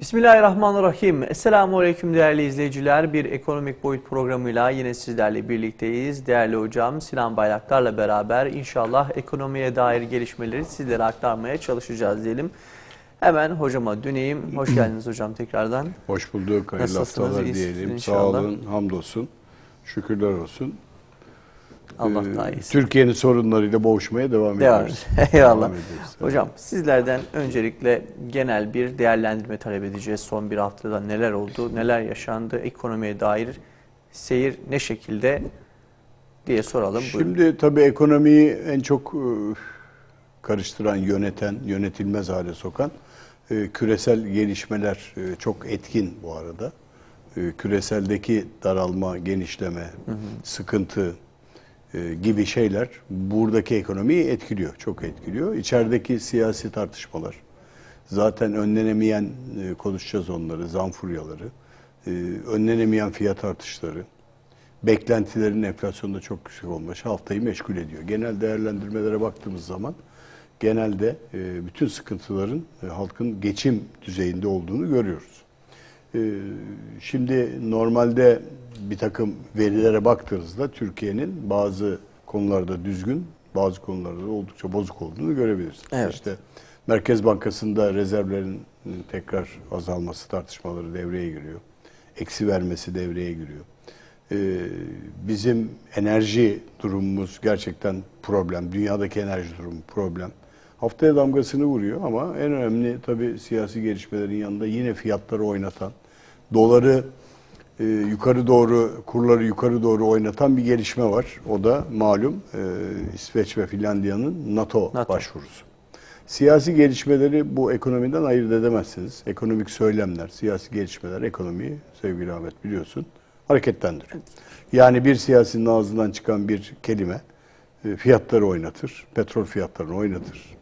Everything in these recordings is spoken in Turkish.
Bismillahirrahmanirrahim. Esselamu Aleyküm değerli izleyiciler. Bir ekonomik boyut programıyla yine sizlerle birlikteyiz. Değerli hocam Sinan Bayraktar'la beraber inşallah ekonomiye dair gelişmeleri sizlere aktarmaya çalışacağız diyelim. Hemen hocama döneyim. Hoş geldiniz hocam tekrardan. Hoş bulduk. Hayırlı haftalar diyelim. Sağ olun, hamdolsun. Şükürler olsun. Allah daha iyisi. Türkiye'nin sorunlarıyla boğuşmaya devam ediyoruz. Eyvallah. Hocam sizlerden öncelikle genel bir değerlendirme talep edeceğiz. Son bir haftada neler oldu, neler yaşandı, ekonomiye dair seyir ne şekilde diye soralım. Şimdi buyurun. Tabii ekonomiyi en çok karıştıran, yöneten, yönetilmez hale sokan küresel gelişmeler çok etkin bu arada. Küreseldeki daralma, genişleme, sıkıntı gibi şeyler buradaki ekonomiyi etkiliyor, çok etkiliyor. İçerideki siyasi tartışmalar, zaten önlenemeyen, konuşacağız onları, zam furyaları, önlenemeyen fiyat artışları, beklentilerin enflasyonda çok yüksek olması haftayı meşgul ediyor. Genel değerlendirmelere baktığımız zaman genelde bütün sıkıntıların halkın geçim düzeyinde olduğunu görüyoruz. Şimdi normalde bir takım verilere baktığınızda Türkiye'nin bazı konularda düzgün, bazı konularda da oldukça bozuk olduğunu görebilirsiniz. Evet. İşte Merkez Bankası'nda rezervlerin tekrar azalması tartışmaları devreye giriyor. Eksi vermesi devreye giriyor. Bizim enerji durumumuz gerçekten problem. Dünyadaki enerji durumu problem. Haftaya damgasını vuruyor ama en önemli tabii siyasi gelişmelerin yanında yine fiyatları oynatan, doları yukarı doğru, kurları yukarı doğru oynatan bir gelişme var. O da malum İsveç ve Finlandiya'nın NATO başvurusu. Siyasi gelişmeleri bu ekonomiden ayırt edemezsiniz. Ekonomik söylemler, siyasi gelişmeler ekonomiyi sevgili Ahmet biliyorsun hareketlendiriyor. Yani bir siyasinin ağzından çıkan bir kelime fiyatları oynatır, petrol fiyatlarını oynatır.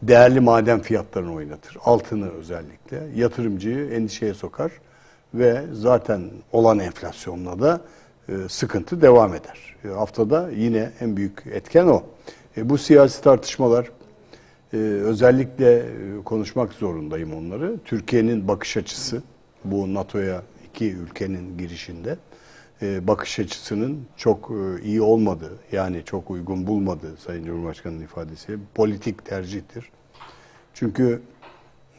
Değerli maden fiyatlarını oynatır. Altını özellikle. Yatırımcıyı endişeye sokar ve zaten olan enflasyonla da sıkıntı devam eder. Haftada yine en büyük etken o. Bu siyasi tartışmalar özellikle konuşmak zorundayım onları. Türkiye'nin bakış açısı bu NATO'ya iki ülkenin girişinde bakış açısının çok iyi olmadığı, yani çok uygun bulmadığı Sayın Cumhurbaşkanı'nın ifadesi politik tercihtir. Çünkü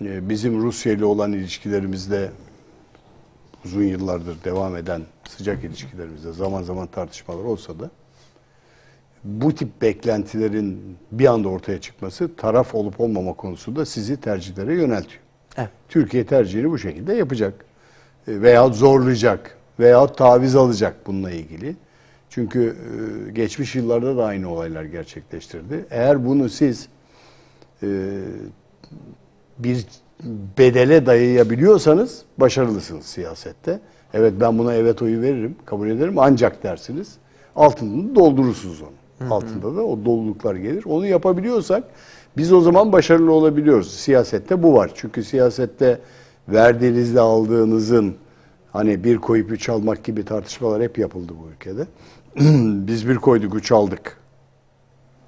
bizim Rusya ile olan ilişkilerimizde uzun yıllardır devam eden sıcak ilişkilerimizde zaman zaman tartışmalar olsa da bu tip beklentilerin bir anda ortaya çıkması taraf olup olmama konusunda sizi tercihlere yöneltiyor. Evet. Türkiye tercihini bu şekilde yapacak veyahut zorlayacak veyahut taviz alacak bununla ilgili. Çünkü geçmiş yıllarda da aynı olaylar gerçekleştirdi. Eğer bunu siz bir bedele dayayabiliyorsanız başarılısınız siyasette. Evet ben buna evet oyu veririm, kabul ederim ancak dersiniz. Altını doldurursunuz onu. Altında da o doluluklar gelir. Onu yapabiliyorsak biz o zaman başarılı olabiliyoruz. Siyasette bu var. Çünkü siyasette verdiğinizle aldığınızın hani bir koyup üç almak gibi tartışmalar hep yapıldı bu ülkede. Biz bir koyduk üç aldık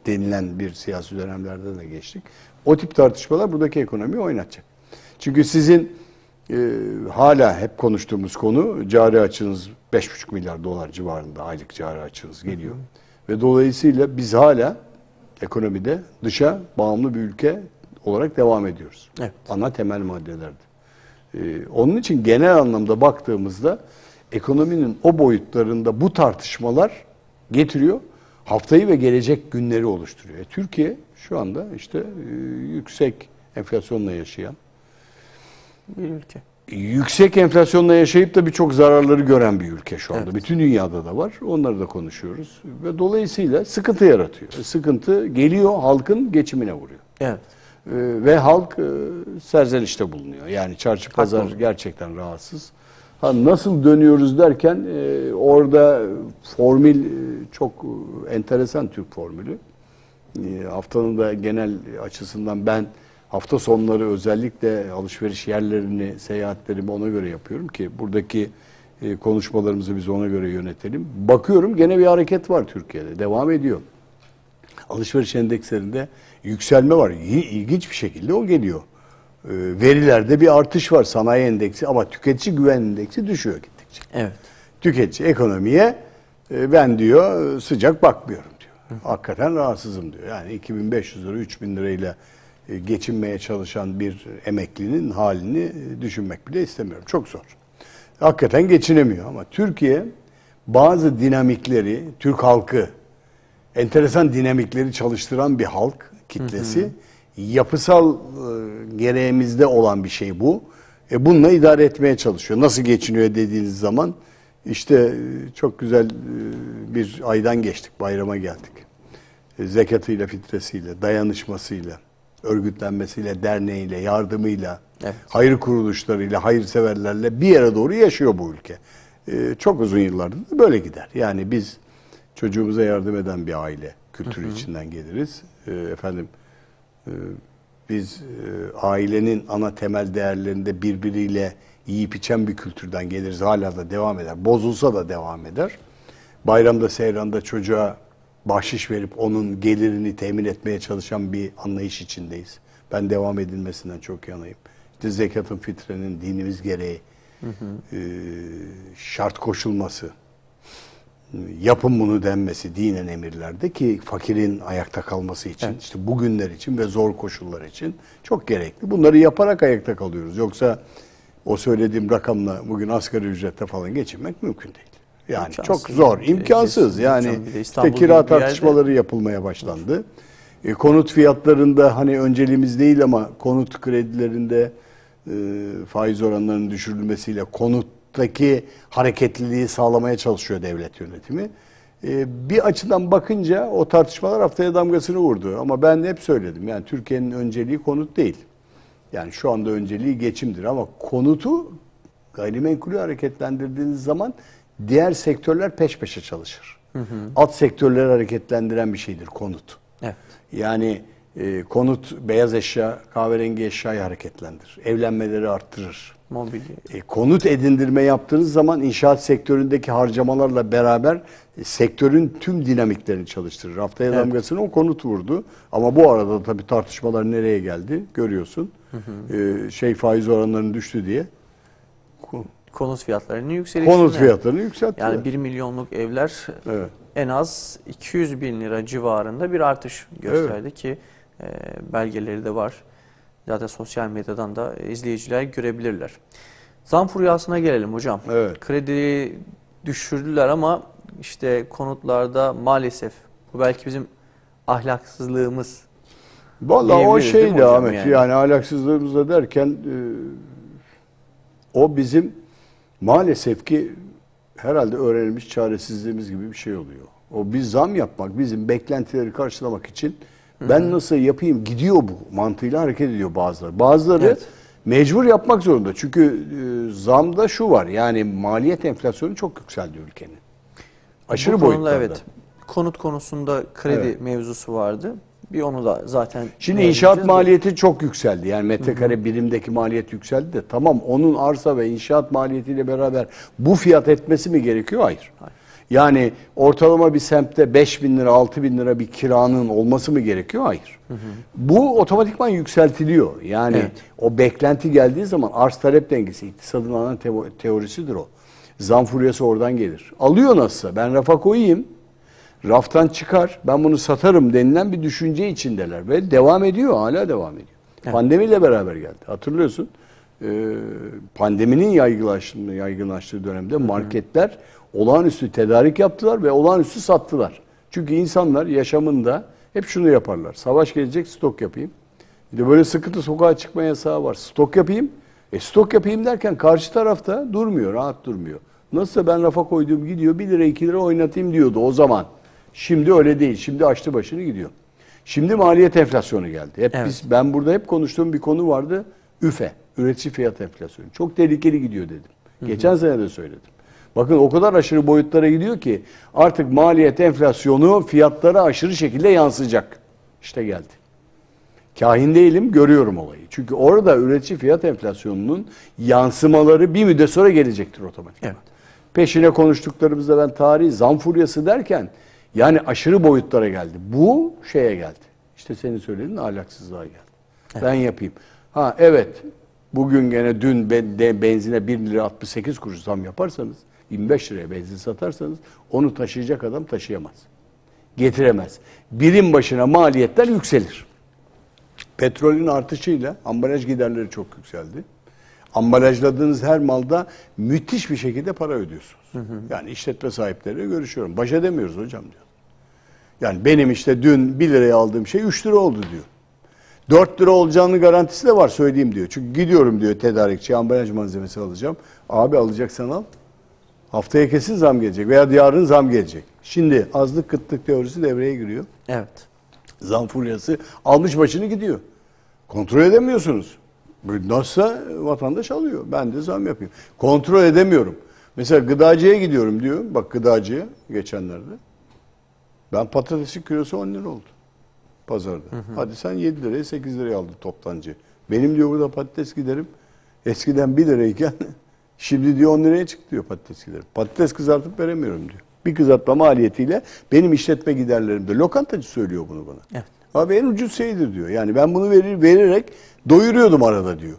denilen bir siyasi dönemlerden de geçtik. O tip tartışmalar buradaki ekonomiyi oynatacak. Çünkü sizin hala hep konuştuğumuz konu cari açığınız 5,5 milyar dolar civarında aylık cari açığınız geliyor. Ve dolayısıyla biz hala ekonomide dışa bağımlı bir ülke olarak devam ediyoruz. Evet. Ana temel maddelerde. Onun için genel anlamda baktığımızda ekonominin o boyutlarında bu tartışmalar getiriyor. Haftayı ve gelecek günleri oluşturuyor. Türkiye şu anda işte yüksek enflasyonla yaşayan bir ülke. Yüksek enflasyonla yaşayıp da birçok zararları gören bir ülke şu anda. Evet. Bütün dünyada da var. Onları da konuşuyoruz. Ve dolayısıyla sıkıntı yaratıyor. Sıkıntı geliyor, halkın geçimine vuruyor. Evet. Ve halk serzenişte bulunuyor. Yani çarşı pazar gerçekten rahatsız. Nasıl dönüyoruz derken orada formül çok enteresan Türk formülü. Haftanın da genel açısından ben hafta sonları özellikle alışveriş yerlerini, seyahatlerimi ona göre yapıyorum ki buradaki konuşmalarımızı biz ona göre yönetelim. Bakıyorum gene bir hareket var Türkiye'de. Devam ediyor. Alışveriş endekslerinde yükselme var. İlginç bir şekilde o geliyor. Verilerde bir artış var, sanayi endeksi, ama tüketici güven endeksi düşüyor gittikçe. Evet. Tüketici ekonomiye ben diyor sıcak bakmıyorum diyor. Hakikaten rahatsızım diyor. Yani 2.500 lira, 3.000 lirayla geçinmeye çalışan bir emeklinin halini düşünmek bile istemiyorum. Çok zor. Hakikaten geçinemiyor ama Türkiye bazı dinamikleri, Türk halkı enteresan dinamikleri çalıştıran bir halk kitlesi. Yapısal gereğimizde olan bir şey bu. Bununla idare etmeye çalışıyor. Nasıl geçiniyor dediğiniz zaman işte çok güzel bir aydan geçtik, bayrama geldik. Zekatıyla, fitresiyle, dayanışmasıyla, örgütlenmesiyle, derneğiyle, yardımıyla, evet, hayır kuruluşlarıyla, hayırseverlerle bir yere doğru yaşıyor bu ülke. Çok uzun yıllardır da böyle gider. Yani biz çocuğumuza yardım eden bir aile kültürü içinden geliriz. Biz ailenin ana temel değerlerinde birbiriyle yiyip içen bir kültürden geliriz. Hala da devam eder. Bozulsa da devam eder. Bayramda, seyranda çocuğa bahşiş verip onun gelirini temin etmeye çalışan bir anlayış içindeyiz. Ben devam edilmesinden çok yanayım. İşte zekatın, fitrenin dinimiz gereği şart koşulması, yapın bunu denmesi dinen emirlerde ki fakirin ayakta kalması için, evet, işte bugünler için ve zor koşullar için çok gerekli. Bunları yaparak ayakta kalıyoruz. Yoksa o söylediğim rakamla bugün asgari ücrette falan geçinmek mümkün değil. Yani İmkansız. Çok zor, imkansız. Yani işte kira tartışmaları yapılmaya başlandı. Konut fiyatlarında hani önceliğimiz değil ama konut kredilerinde faiz oranlarının düşürülmesiyle konuttaki hareketliliği sağlamaya çalışıyor devlet yönetimi. Bir açıdan bakınca o tartışmalar haftaya damgasını vurdu. Ama ben hep söyledim, yani Türkiye'nin önceliği konut değil. Yani şu anda önceliği geçimdir ama konutu, gayrimenkulü hareketlendirdiğiniz zaman diğer sektörler peş peşe çalışır. Alt sektörleri hareketlendiren bir şeydir konut. Evet. Yani konut beyaz eşya, kahverengi eşyayı hareketlendirir. Evlenmeleri arttırır. Mobilya. Konut edindirme yaptığınız zaman inşaat sektöründeki harcamalarla beraber sektörün tüm dinamiklerini çalıştırır. Haftaya damgasını o konut vurdu. Ama bu arada tabii tartışmalar nereye geldi görüyorsun. Faiz oranlarının düştü diye. Konut fiyatlarının yükselişine. Konut fiyatlarını yükseltti. Yani 1 milyonluk evler en az 200 bin lira civarında bir artış gösterdi ki belgeleri de var. Zaten sosyal medyadan da izleyiciler görebilirler. Zam furyasına gelelim hocam. Evet. Krediyi düşürdüler ama işte konutlarda maalesef bu belki bizim ahlaksızlığımız. Vallahi o şeydi Ahmet. Yani ahlaksızlığımızda derken o bizim maalesef ki herhalde öğrenilmiş çaresizliğimiz gibi bir şey oluyor. O bir zam yapmak, bizim beklentileri karşılamak için ben nasıl yapayım gidiyor bu mantığıyla hareket ediyor bazıları. Bazıları mecbur yapmak zorunda. Çünkü zamda şu var, yani maliyet enflasyonu çok yükseldi ülkenin. Aşırı boyutlarda. Evet. Konut konusunda kredi mevzusu vardı. Bir onu da zaten... Şimdi inşaat maliyeti çok yükseldi. Yani metrekare birimdeki maliyet yükseldi de tamam, onun arsa ve inşaat maliyetiyle beraber bu fiyat etmesi mi gerekiyor? Hayır. Yani ortalama bir semtte 5.000 lira, 6.000 lira bir kiranın olması mı gerekiyor? Hayır. Bu otomatikman yükseltiliyor. Yani o beklenti geldiği zaman arz talep dengesi, iktisadın ana teorisidir o. Zam furyası oradan gelir. Alıyor nasılsa, ben rafa koyayım, raftan çıkar, ben bunu satarım denilen bir düşünce içindeler. Ve devam ediyor, hala devam ediyor. Evet. Pandemiyle beraber geldi. Hatırlıyorsun, pandeminin yaygınlaştığı dönemde marketler olağanüstü tedarik yaptılar ve olağanüstü sattılar. Çünkü insanlar yaşamında hep şunu yaparlar. Savaş gelecek, stok yapayım. Bir de böyle sıkıntı, sokağa çıkma yasağı var. Stok yapayım. Stok yapayım derken karşı tarafta durmuyor, rahat durmuyor. Nasılsa ben rafa koyduğum gidiyor, 1 lira 2 lira oynatayım diyordu o zaman. Şimdi öyle değil. Şimdi açtı başını gidiyor. Şimdi maliyet enflasyonu geldi. Ben burada hep konuştuğum bir konu vardı. ÜFE, üretici fiyat enflasyonu. Çok tehlikeli gidiyor dedim. Geçen sene de söyledim. Bakın o kadar aşırı boyutlara gidiyor ki artık maliyet enflasyonu fiyatlara aşırı şekilde yansıyacak. İşte geldi. Kahin değilim, görüyorum olayı. Çünkü orada üretici fiyat enflasyonunun yansımaları bir müddet sonra gelecektir otomatik. Evet. Peşine konuştuklarımızda ben tarihi zam furyası derken yani aşırı boyutlara geldi. Bu şeye geldi. İşte senin söylediğin ahlaksızlığa geldi. Evet. Ben yapayım. Ha evet, bugün gene dün benzine 1 lira 68 kuruş zam yaparsanız, 25 liraya benzin satarsanız onu taşıyacak adam taşıyamaz. Getiremez. Birim başına maliyetler yükselir. Petrolün artışıyla ambalaj giderleri çok yükseldi. Ambalajladığınız her malda müthiş bir şekilde para ödüyorsunuz. Yani işletme sahipleriyle görüşüyorum. Baş edemiyoruz hocam diyor. Yani benim işte dün 1 liraya aldığım şey 3 lira oldu diyor. 4 lira olacağının garantisi de var söyleyeyim diyor. Çünkü gidiyorum diyor tedarikçiye, ambalaj malzemesi alacağım. Abi alacaksan al. Haftaya kesin zam gelecek veya yarın zam gelecek. Şimdi azlık kıtlık teorisi devreye giriyor. Evet. Zam furyası almış başını gidiyor. Kontrol edemiyorsunuz. Nasılsa vatandaş alıyor. Ben de zam yapayım. Kontrol edemiyorum. Mesela gıdacıya gidiyorum diyor. Bak gıdacıya geçenlerde. Ben patatesin kilosu 10 lira oldu pazarda. Hadi sen 7 liraya 8 liraya aldın toptancı. Benim diyor burada patates giderim. Eskiden 1 lirayken şimdi diyor 10 liraya çıktı diyor patates giderim. Patates kızartıp veremiyorum diyor. Bir kızartma maliyetiyle benim işletme giderlerimde. Lokantacı söylüyor bunu bana. Evet. Abi en ucuz şeydir diyor. Yani ben bunu vererek doyuruyordum arada diyor.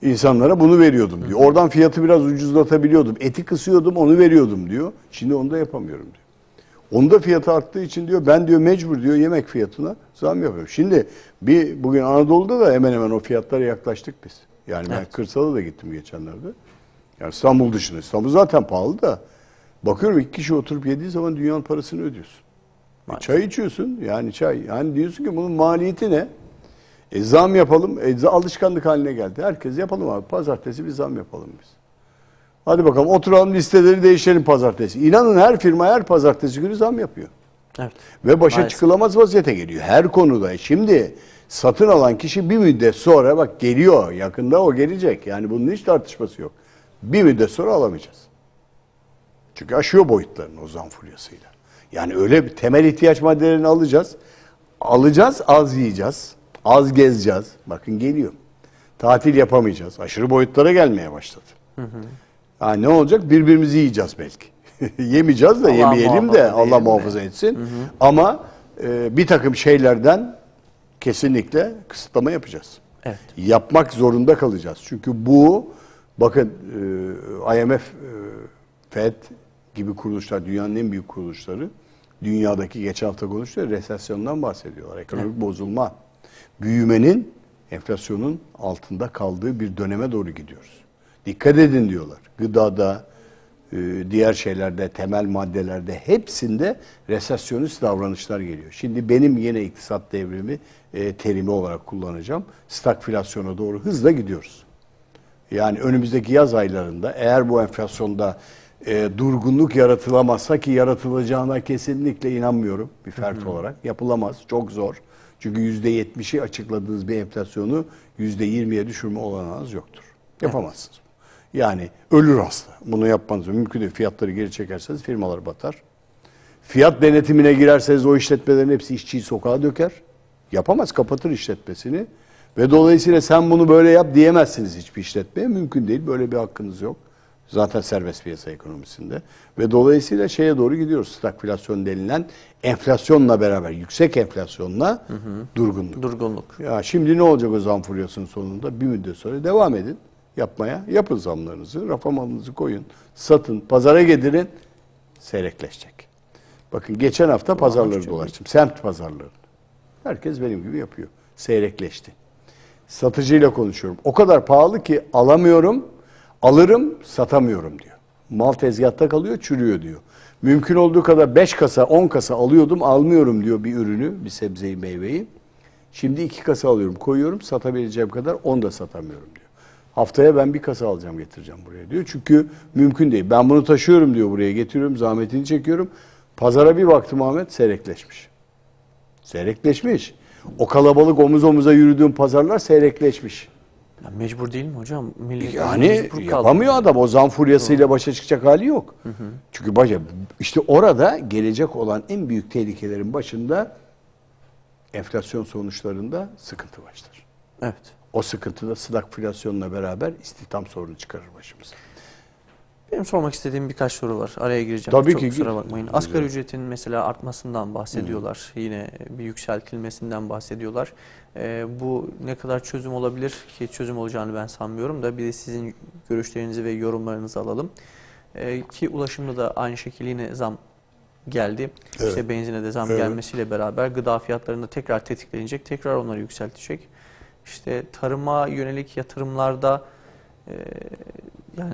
İnsanlara bunu veriyordum diyor. Oradan fiyatı biraz ucuzlatabiliyordum. Eti kısıyordum, onu veriyordum diyor. Şimdi onu da yapamıyorum diyor. Onda fiyatı arttığı için diyor ben diyor mecbur diyor yemek fiyatına zam yapıyorum. Şimdi bugün Anadolu'da da hemen hemen o fiyatlara yaklaştık biz. Yani ben kırsala da gittim geçenlerde. Yani İstanbul dışında. İstanbul zaten pahalı da. Bakıyorum 2 kişi oturup yediği zaman dünyanın parasını ödüyorsun. Çay içiyorsun yani çay. Yani diyorsun ki bunun maliyeti ne? Zam yapalım. Alışkanlık haline geldi. Herkes yapalım abi. Pazartesi bir zam yapalım biz. Hadi bakalım oturalım listeleri değiştirelim pazartesi. İnanın her firma her pazartesi günü zam yapıyor. Evet. Ve başa çıkılamaz vaziyete geliyor. Her konuda. Şimdi satın alan kişi bir müddet sonra bak geliyor. Yakında o gelecek. Yani bunun hiç tartışması yok. Bir müddet sonra alamayacağız. Çünkü aşıyor boyutlarını o zam furyasıyla. Yani öyle bir temel ihtiyaç maddelerini alacağız. Alacağız, az yiyeceğiz. Az gezeceğiz. Bakın geliyor. Tatil yapamayacağız. Aşırı boyutlara gelmeye başladı. Ha, ne olacak? Birbirimizi yiyeceğiz belki. Yemeyeceğiz de yemeyelim de Allah muhafaza etsin. Ama bir takım şeylerden kesinlikle kısıtlama yapacağız. Evet. Yapmak zorunda kalacağız. Çünkü bu bakın IMF, FED gibi kuruluşlar, dünyanın en büyük kuruluşları, dünyadaki geçen hafta konuştular, resesyondan bahsediyorlar. Ekonomik bozulma, büyümenin, enflasyonun altında kaldığı bir döneme doğru gidiyoruz. Dikkat edin diyorlar. Gıdada, diğer şeylerde, temel maddelerde hepsinde resesyonist davranışlar geliyor. Şimdi benim yine iktisat devrimi terimi olarak kullanacağım. Stagflasyona doğru hızla gidiyoruz. Yani önümüzdeki yaz aylarında eğer bu enflasyonda durgunluk yaratılamazsa ki yaratılacağına kesinlikle inanmıyorum bir fert olarak. Yapılamaz. Çok zor. Çünkü %70'i açıkladığınız bir enflasyonu %20'ye düşürme olanağınız yoktur. Yapamazsınız. Evet. Yani ölür hasta. Bunu yapmanız mümkün değil. Fiyatları geri çekerseniz firmalar batar. Fiyat denetimine girerseniz o işletmelerin hepsi işçiyi sokağa döker. Yapamaz. Kapatır işletmesini. Ve dolayısıyla sen bunu böyle yap diyemezsiniz hiçbir işletmeye. Mümkün değil. Böyle bir hakkınız yok. Zaten serbest piyasa ekonomisinde. Ve dolayısıyla şeye doğru gidiyoruz. Stagflasyon denilen enflasyonla beraber, yüksek enflasyonla durgunluk. Durgunluk. Ya şimdi ne olacak o zam furyasının sonunda? Bir müddet sonra devam edin yapmaya. Yapın zamlarınızı, rafa malınızı koyun, satın, pazara getirin. Seyrekleşecek. Bakın geçen hafta pazarları dolaştım. Semt pazarları. Herkes benim gibi yapıyor. Seyrekleşti. Satıcıyla konuşuyorum. O kadar pahalı ki alamıyorum. Alırım, satamıyorum diyor. Mal tezgahta kalıyor, çürüyor diyor. Mümkün olduğu kadar 5 kasa, 10 kasa alıyordum, almıyorum diyor bir ürünü, bir sebzeyi, meyveyi. Şimdi 2 kasa alıyorum, koyuyorum, satabileceğim kadar 10 da satamıyorum diyor. Haftaya ben bir kasa alacağım, getireceğim buraya diyor. Çünkü mümkün değil. Ben bunu taşıyorum diyor buraya, getiriyorum, zahmetini çekiyorum. Pazara bir baktım Ahmet, seyrekleşmiş. Seyrekleşmiş. O kalabalık omuz omuza yürüdüğüm pazarlar seyrekleşmiş. Ya mecbur değil mi hocam? Millet yani yapamıyor adam. O zam furyasıyla başa çıkacak hali yok. Çünkü işte orada gelecek olan en büyük tehlikelerin başında enflasyon sonuçlarında sıkıntı başlar. Evet. O sıkıntı da stagflasyonla beraber istihdam sorunu çıkarır başımıza. Benim sormak istediğim birkaç soru var. Araya gireceğim. Tabii Çok ki. kusura bakmayın. Asgari ücretin mesela artmasından bahsediyorlar. Yine bir yükseltilmesinden bahsediyorlar. Bu ne kadar çözüm olabilir ki çözüm olacağını ben sanmıyorum da bir de sizin görüşlerinizi ve yorumlarınızı alalım. Ki ulaşımda da aynı şekilde yine zam geldi. Evet. İşte benzine de zam gelmesiyle beraber gıda fiyatlarında tekrar tetiklenecek. Tekrar onları yükseltecek. İşte tarıma yönelik yatırımlarda yani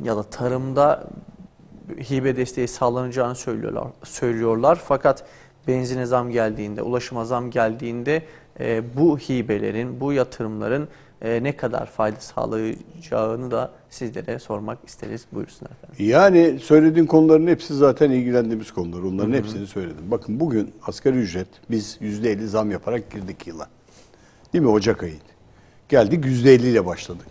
ya da tarımda hibe desteği sağlanacağını söylüyorlar. Fakat benzine zam geldiğinde, ulaşıma zam geldiğinde bu hibelerin, bu yatırımların ne kadar fayda sağlayacağını da sizlere sormak isteriz. Buyursunlar efendim. Yani söylediğin konuların hepsi zaten ilgilendiğimiz konular. Onların hepsini söyledim. Bakın bugün asgari ücret biz %50 zam yaparak girdik yıla. Değil mi? Ocak ayıydı. Geldik %50 ile başladık.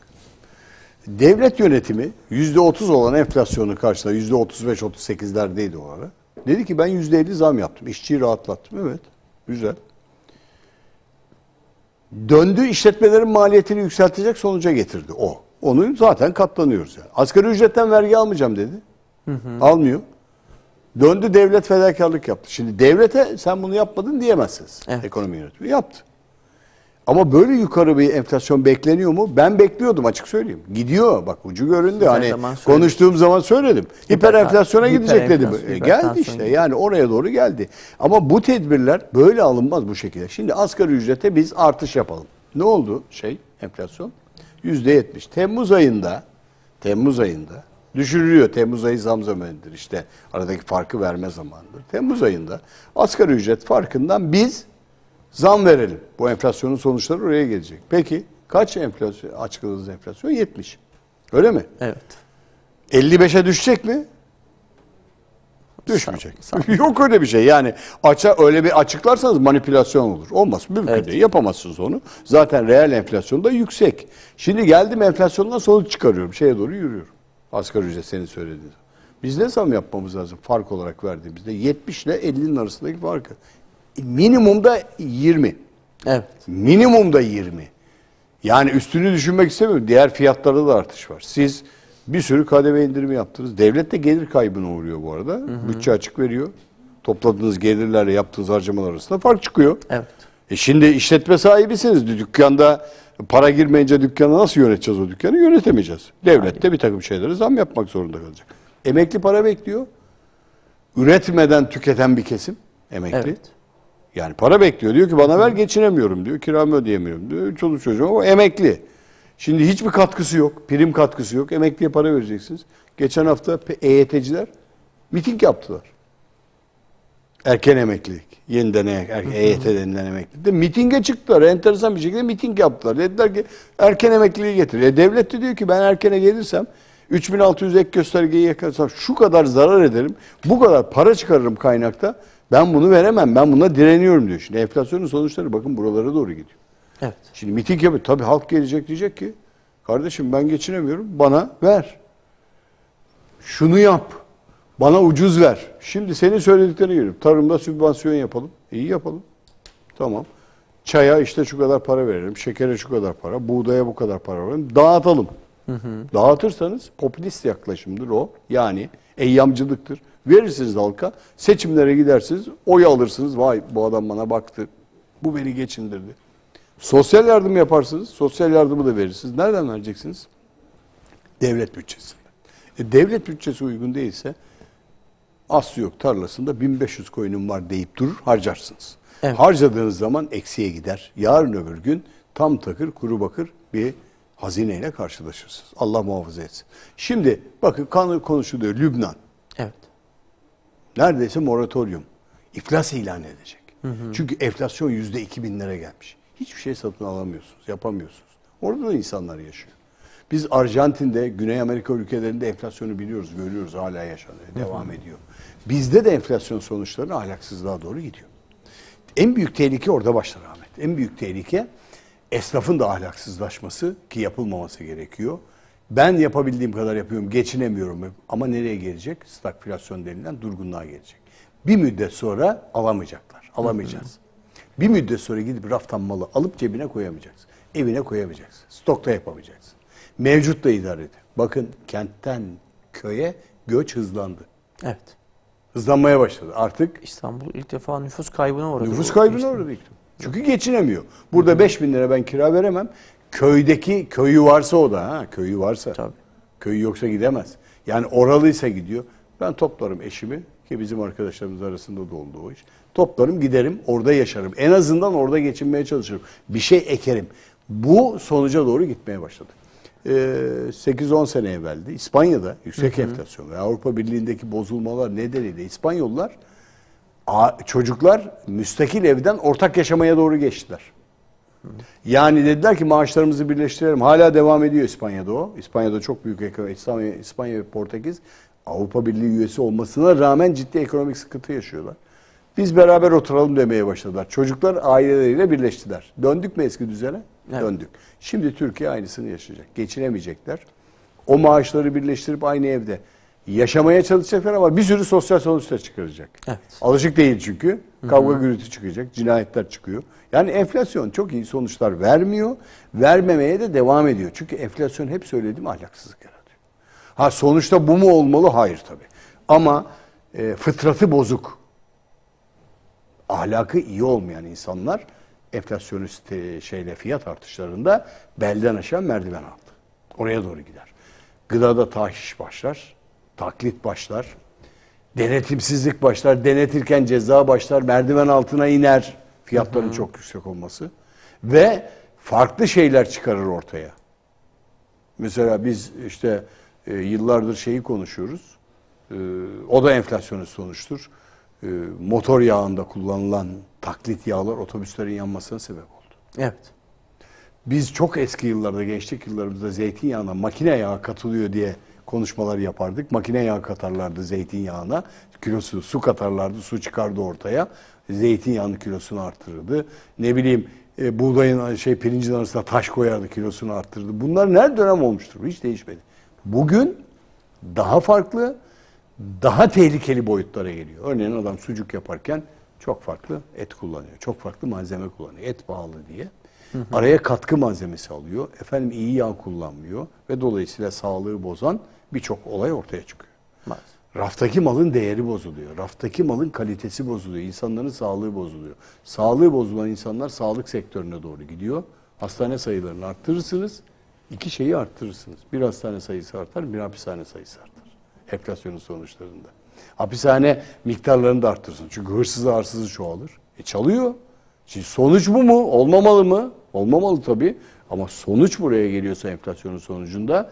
Devlet yönetimi %30 olan enflasyonu karşıla %35-38'lerdeydi o ara. Dedi ki ben %50 zam yaptım. İşçiyi rahatlattım. Evet. Güzel. Döndü işletmelerin maliyetini yükseltecek sonuca getirdi o. Onu zaten katlanıyoruz yani. Asgari ücretten vergi almayacağım dedi. Almıyor. Döndü devlet fedakarlık yaptı. Şimdi devlete sen bunu yapmadın diyemezsiniz. Evet. Ekonomi yönetimi yaptı. Ama böyle yukarı bir enflasyon bekleniyor mu? Ben bekliyordum açık söyleyeyim. Gidiyor bak ucu göründü. Hani konuştuğum zaman söyledim. Hiper enflasyona gidecek dedim. Geldi işte yani oraya doğru geldi. Ama bu tedbirler böyle alınmaz bu şekilde. Şimdi asgari ücrete biz artış yapalım. Ne oldu enflasyon? %70. Temmuz ayında düşürülüyor. Temmuz ayı zam zamanıdır. İşte aradaki farkı verme zamanıdır. Temmuz ayında asgari ücret farkından biz zam verelim. Bu enflasyonun sonuçları oraya gelecek. Peki kaç enflasyon açıkladığınız enflasyon? 70. Öyle mi? Evet. 55'e düşecek mi? Düşmeyecek. Yok öyle bir şey. Yani öyle bir açıklarsanız manipülasyon olur. Olmaz. Mümkün değil. Yapamazsınız onu. Zaten reel enflasyon da yüksek. Şimdi geldim enflasyondan sonuç çıkarıyorum. Şeye doğru yürüyorum. Asgari ücret senin söylediğin. Biz ne zam yapmamız lazım fark olarak verdiğimizde? 70 ile 50'nin arasındaki farkı. Minimumda 20. Evet. Minimumda 20. Yani üstünü düşünmek istemiyorum. Diğer fiyatlarda da artış var. Siz bir sürü KDV indirimi yaptınız. Devlet de gelir kaybına uğruyor bu arada. Bütçe açık veriyor. Topladığınız gelirlerle yaptığınız harcamalar arasında fark çıkıyor. Evet. Şimdi işletme sahibisiniz. Dükkanda para girmeyince dükkanı nasıl yöneteceğiz o dükkanı? Yönetemeyeceğiz. Devlet de bir takım şeylere zam yapmak zorunda kalacak. Emekli para bekliyor. Üretmeden tüketen bir kesim. Emekli. Evet. Yani para bekliyor. Diyor ki bana ver geçinemiyorum diyor. Kiramı ödeyemiyorum diyor. Çoluk çocuğum ama emekli. Şimdi hiçbir katkısı yok. Prim katkısı yok. Emekliye para vereceksiniz. Geçen hafta EYT'ciler miting yaptılar. Erken emeklilik. Yeniden EYT denilen emeklilik. De mitinge çıktılar. Enteresan bir şekilde miting yaptılar. Dediler ki erken emekliliği getir. Devlet de diyor ki ben erkene gelirsem 3600 ek göstergeyi yakarsam şu kadar zarar ederim. Bu kadar para çıkarırım kaynakta. Ben bunu veremem. Ben buna direniyorum diyor. Şimdi enflasyonun sonuçları bakın buralara doğru gidiyor. Evet. Şimdi miting yapıyor. Tabii halk gelecek diyecek ki kardeşim ben geçinemiyorum. Bana ver. Şunu yap. Bana ucuz ver. Şimdi senin söylediklerine geliyorum. Tarımda sübvansiyon yapalım. İyi yapalım. Tamam. Çaya işte şu kadar para verelim. Şekere şu kadar para. Buğdaya bu kadar para verelim. Dağıtalım. Dağıtırsanız popülist yaklaşımdır o. Yani eyyamcılıktır. Verirsiniz halka. Seçimlere gidersiniz. Oy alırsınız. Vay bu adam bana baktı. Bu beni geçindirdi. Sosyal yardım yaparsınız. Sosyal yardımı da verirsiniz. Nereden vereceksiniz? Devlet bütçesinden. Devlet bütçesi uygun değilse aslı yok tarlasında 1500 koyunum var deyip durur harcarsınız. Evet. Harcadığınız zaman eksiye gider. Yarın öbür gün tam takır kuru bakır bir hazineyle karşılaşırsınız. Allah muhafaza etsin. Şimdi bakın kanun konuşuluyor Lübnan. Evet. Neredeyse moratorium. İflas ilan edecek. Çünkü enflasyon %2000'lere gelmiş. Hiçbir şey satın alamıyorsunuz, yapamıyorsunuz. Orada da insanlar yaşıyor. Biz Arjantin'de, Güney Amerika ülkelerinde enflasyonu biliyoruz, görüyoruz, hala yaşanıyor, devam ediyor. Bizde de enflasyon sonuçları ahlaksızlığa doğru gidiyor. En büyük tehlike orada başlar Ahmet. En büyük tehlike esnafın da ahlaksızlaşması ki yapılmaması gerekiyor. Ben yapabildiğim kadar yapıyorum, geçinemiyorum ama nereye gelecek? Stagflasyon denilen durgunluğa gelecek. Bir müddet sonra alamayacaklar, alamayacağız. Bir müddet sonra gidip raftan malı alıp cebine koyamayacaksın. Evine koyamayacaksın. Stokta yapamayacaksın. Mevcut da idare edin. Bakın kentten köye göç hızlandı. Evet. Hızlanmaya başladı. Artık İstanbul ilk defa nüfus kaybına uğradı. nüfus kaybına uğradı. Çünkü geçinemiyor. Burada 5.000 lira ben kira veremem. Köyü varsa o da, köyü varsa. Tabii. Köyü yoksa gidemez. Yani oralıysa gidiyor. Ben toplarım eşimi, ki bizim arkadaşlarımız arasında da oldu o iş. Toplarım, giderim, orada yaşarım. En azından orada geçinmeye çalışırım. Bir şey ekerim. Bu sonuca doğru gitmeye başladı. 8-10 sene evveldi İspanya'da yüksek enflasyon ve Avrupa Birliği'ndeki bozulmalar nedeniyle İspanyollar, çocuklar müstakil evden ortak yaşamaya doğru geçtiler. Yani dediler ki maaşlarımızı birleştirelim. Hala devam ediyor İspanya'da o. İspanya'da çok büyük İspanya ve Portekiz Avrupa Birliği üyesi olmasına rağmen ciddi ekonomik sıkıntı yaşıyorlar. Biz beraber oturalım demeye başladılar. Çocuklar aileleriyle birleştiler. Döndük mü eski düzene? Evet. Döndük. Şimdi Türkiye aynısını yaşayacak. Geçinemeyecekler. O maaşları birleştirip aynı evde yaşamaya çalışacaklar ama bir sürü sosyal sonuçlar çıkaracak. Evet. Alışık değil çünkü. Kavga gürültü çıkacak, cinayetler çıkıyor. Yani enflasyon çok iyi sonuçlar vermiyor. Vermemeye de devam ediyor. Çünkü enflasyon hep söylediğim ahlaksızlık yaratıyor. Sonuçta bu mu olmalı? Hayır tabii. Ama fıtratı ahlakı iyi olmayan insanlar enflasyonist fiyat artışlarında belden aşağı merdiven altı. Oraya doğru gider. Gıdada tahiş başlar, taklit başlar, denetimsizlik başlar, denetirken ceza başlar, merdiven altına iner fiyatların çok yüksek olması ve farklı şeyler çıkarır ortaya. Mesela biz işte yıllardır şeyi konuşuyoruz, o da enflasyonist sonuçtur. Motor yağında kullanılan taklit yağlar otobüslerin yanmasına sebep oldu. Evet. Biz çok eski yıllarda, gençlik yıllarımızda zeytinyağına makine yağı katılıyor diye konuşmalar yapardık. Makine yağı katarlardı zeytinyağına. Kilosu, su katarlardı, su çıkardı ortaya. Zeytinyağının kilosunu artırırdı. Ne bileyim buğdayın, pirincin arasına taş koyardı, kilosunu arttırırdı. Bunlar her dönem olmuştur. Hiç değişmedi. Bugün daha farklı, daha tehlikeli boyutlara geliyor. Örneğin adam sucuk yaparken çok farklı et kullanıyor. Çok farklı malzeme kullanıyor. Et pahalı diye. Araya katkı malzemesi alıyor. İyi yağ kullanmıyor. Ve dolayısıyla sağlığı bozan birçok olay ortaya çıkıyor. Maalesef. Raftaki malın değeri bozuluyor. Raftaki malın kalitesi bozuluyor. İnsanların sağlığı bozuluyor. Sağlığı bozulan insanlar sağlık sektörüne doğru gidiyor. Hastane sayılarını arttırırsınız. İki şeyi arttırırsınız. Bir hastane sayısı artar, bir hapishane sayısı artar. Enflasyonun sonuçlarında. Hapishane miktarlarını da arttırsın. Çünkü hırsızı arsızı çoğalır. Çalıyor. Şimdi sonuç bu mu? Olmamalı mı? Olmamalı tabii. Ama sonuç buraya geliyorsa enflasyonun sonucunda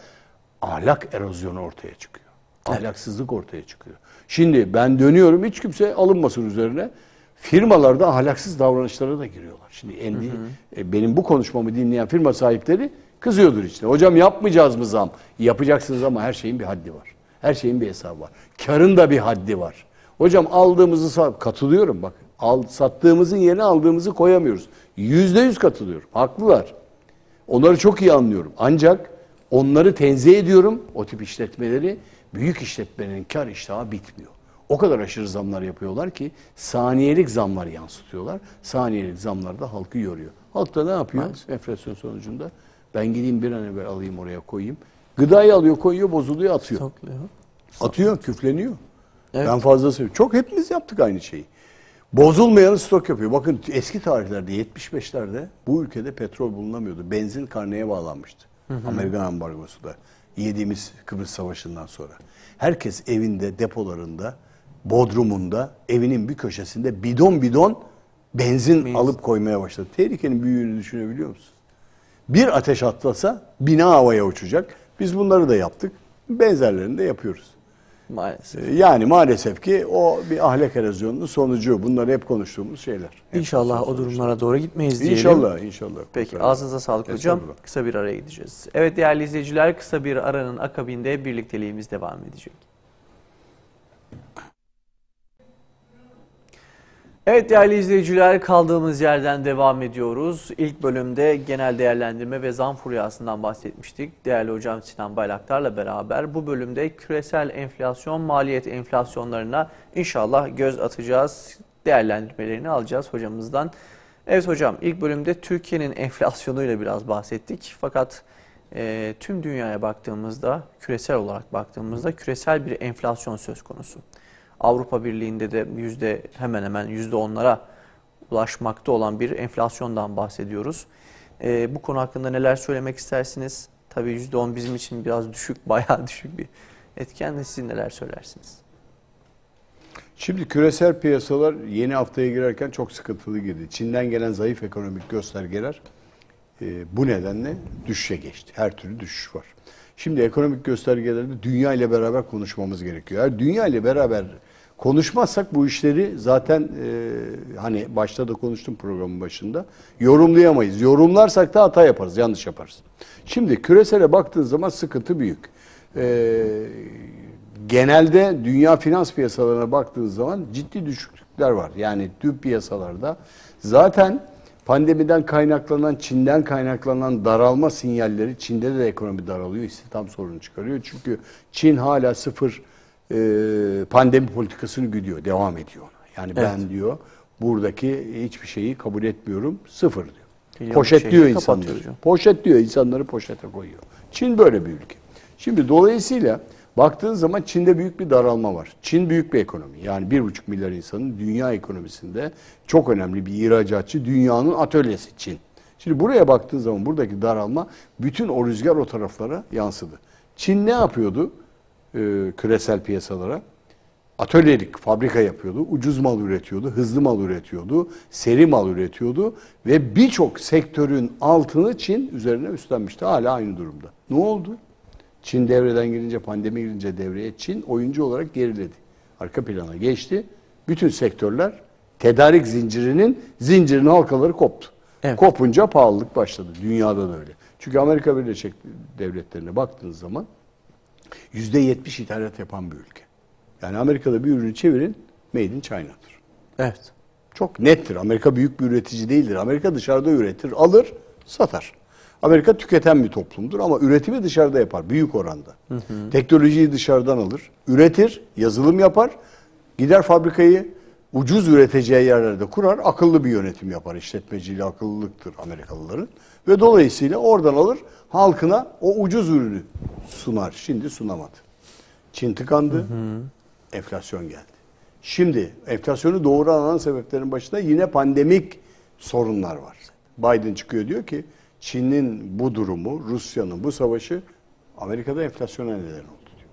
ahlak erozyonu ortaya çıkıyor. Ahlaksızlık ortaya çıkıyor. Şimdi ben dönüyorum, hiç kimse alınmasın üzerine. Firmalarda ahlaksız davranışlara da giriyorlar. Şimdi benim bu konuşmamı dinleyen firma sahipleri kızıyordur işte. Hocam yapmayacağız mı zam? Yapacaksınız ama her şeyin bir haddi var. Her şeyin bir hesabı var. Karın da bir haddi var. Hocam aldığımızı katılıyorum bak. Sattığımızın yerine aldığımızı koyamıyoruz. %100 katılıyorum. Haklılar. Onları çok iyi anlıyorum. Ancak onları tenzih ediyorum. O tip işletmeleri, büyük işletmenin kar iştahı bitmiyor. O kadar aşırı zamlar yapıyorlar ki saniyelik zamlar yansıtıyorlar. Saniyelik zamlar da halkı yoruyor. Halk da ne yapıyor? Maalesef. Enflasyon sonucunda ben gideyim bir an evvel alayım oraya koyayım. Gıdayı alıyor, koyuyor, bozuluyor, atıyor. Stokluyor. Atıyor, küfleniyor. Evet. Ben fazla seviyorum. Çok hepimiz yaptık aynı şeyi. Bozulmayanı stok yapıyor. Bakın eski tarihlerde 75'lerde bu ülkede petrol bulunamıyordu. Benzin karneye bağlanmıştı. Amerikan ambargosu da. Yediğimiz Kıbrıs Savaşı'ndan sonra. Herkes evinde, depolarında, bodrumunda, evinin bir köşesinde bidon bidon benzin alıp koymaya başladı. Tehlikenin büyüğünü düşünebiliyor musunuz? Bir ateş atlasa bina havaya uçacak. Biz bunları da yaptık. Benzerlerini de yapıyoruz. Maalesef. Yani maalesef ki o bir ahlak erozyonunun sonucu. Bunlar hep konuştuğumuz şeyler. İnşallah o durumlara doğru gitmeyiz diyelim. İnşallah. Peki ağzınıza sağlık hocam. Kısa bir araya gideceğiz. Evet değerli izleyiciler, kısa bir aranın akabinde birlikteliğimiz devam edecek. Evet değerli izleyiciler, kaldığımız yerden devam ediyoruz. İlk bölümde genel değerlendirme ve zam furyasından bahsetmiştik. Değerli hocam Sinan Bayraktar'la beraber bu bölümde küresel enflasyon, maliyet enflasyonlarına inşallah göz atacağız. Değerlendirmelerini alacağız hocamızdan. Evet hocam, ilk bölümde Türkiye'nin enflasyonuyla biraz bahsettik. Fakat Tüm dünyaya baktığımızda, küresel olarak baktığımızda küresel bir enflasyon söz konusu. Avrupa Birliği'nde de hemen hemen %10'lara ulaşmakta olan bir enflasyondan bahsediyoruz. Bu konu hakkında neler söylemek istersiniz? Tabii %10 bizim için biraz düşük, bayağı düşük bir etken de siz neler söylersiniz? Şimdi küresel piyasalar yeni haftaya girerken çok sıkıntılı girdi. Çin'den gelen zayıf ekonomik göstergeler bu nedenle düşüşe geçti. Her türlü düşüş var. Şimdi ekonomik göstergelerde dünya ile beraber konuşmamız gerekiyor. Eğer dünya ile beraber konuşmazsak bu işleri zaten hani başta da konuştum programın başında, yorumlayamayız. Yorumlarsak da hata yaparız, yanlış yaparız. Şimdi küresele baktığın zaman sıkıntı büyük. Genelde dünya finans piyasalarına baktığın zaman ciddi düşüklükler var. Yani tüm piyasalarda zaten pandemiden kaynaklanan, Çin'den kaynaklanan daralma sinyalleri, Çin'de de ekonomi daralıyor, istihdam sorunu çıkarıyor. Çünkü Çin hala sıfır pandemi politikasını güdüyor, devam ediyor ona. Yani evet, ben diyor buradaki hiçbir şeyi kabul etmiyorum, sıfır diyor. Poşetliyor insanları. Poşetliyor, insanları poşete koyuyor. Çin böyle bir ülke. Şimdi dolayısıyla baktığın zaman Çin'de büyük bir daralma var. Çin büyük bir ekonomi. Yani 1,5 milyar insanın dünya ekonomisinde çok önemli bir ihracatçı, dünyanın atölyesi Çin. Şimdi buraya baktığın zaman buradaki daralma bütün o rüzgar o taraflara yansıdı. Çin ne yapıyordu küresel piyasalara? Atölyelik, fabrika yapıyordu, ucuz mal üretiyordu, hızlı mal üretiyordu, seri mal üretiyordu ve birçok sektörün altını Çin üzerine üstlenmişti. Hala aynı durumda. Ne oldu? Çin devreden girince, pandemi girince devreye Çin oyuncu olarak geriledi. Arka plana geçti. Bütün sektörler tedarik zincirinin halkaları koptu. Evet. Kopunca pahalılık başladı. Dünyada da öyle. Çünkü Amerika Birleşik Devletleri'ne baktığınız zaman %70 ithalat yapan bir ülke. Yani Amerika'da bir ürünü çevirin, made in China'dır. Evet. Çok nettir. Amerika büyük bir üretici değildir. Amerika dışarıda üretir, alır, satar. Amerika tüketen bir toplumdur ama üretimi dışarıda yapar büyük oranda. Hı hı. Teknolojiyi dışarıdan alır, üretir, yazılım yapar, gider fabrikayı ucuz üreteceği yerlerde kurar, akıllı bir yönetim yapar. İşletmeciliği akıllılıktır Amerikalıların ve dolayısıyla oradan alır, halkına o ucuz ürünü sunar. Şimdi sunamadı. Çin tıkandı, hı hı, enflasyon geldi. Şimdi enflasyonu doğuran ana sebeplerin başında yine pandemik sorunlar var. Biden çıkıyor diyor ki Çin'in bu durumu, Rusya'nın bu savaşı Amerika'da enflasyona neden oldu diyor.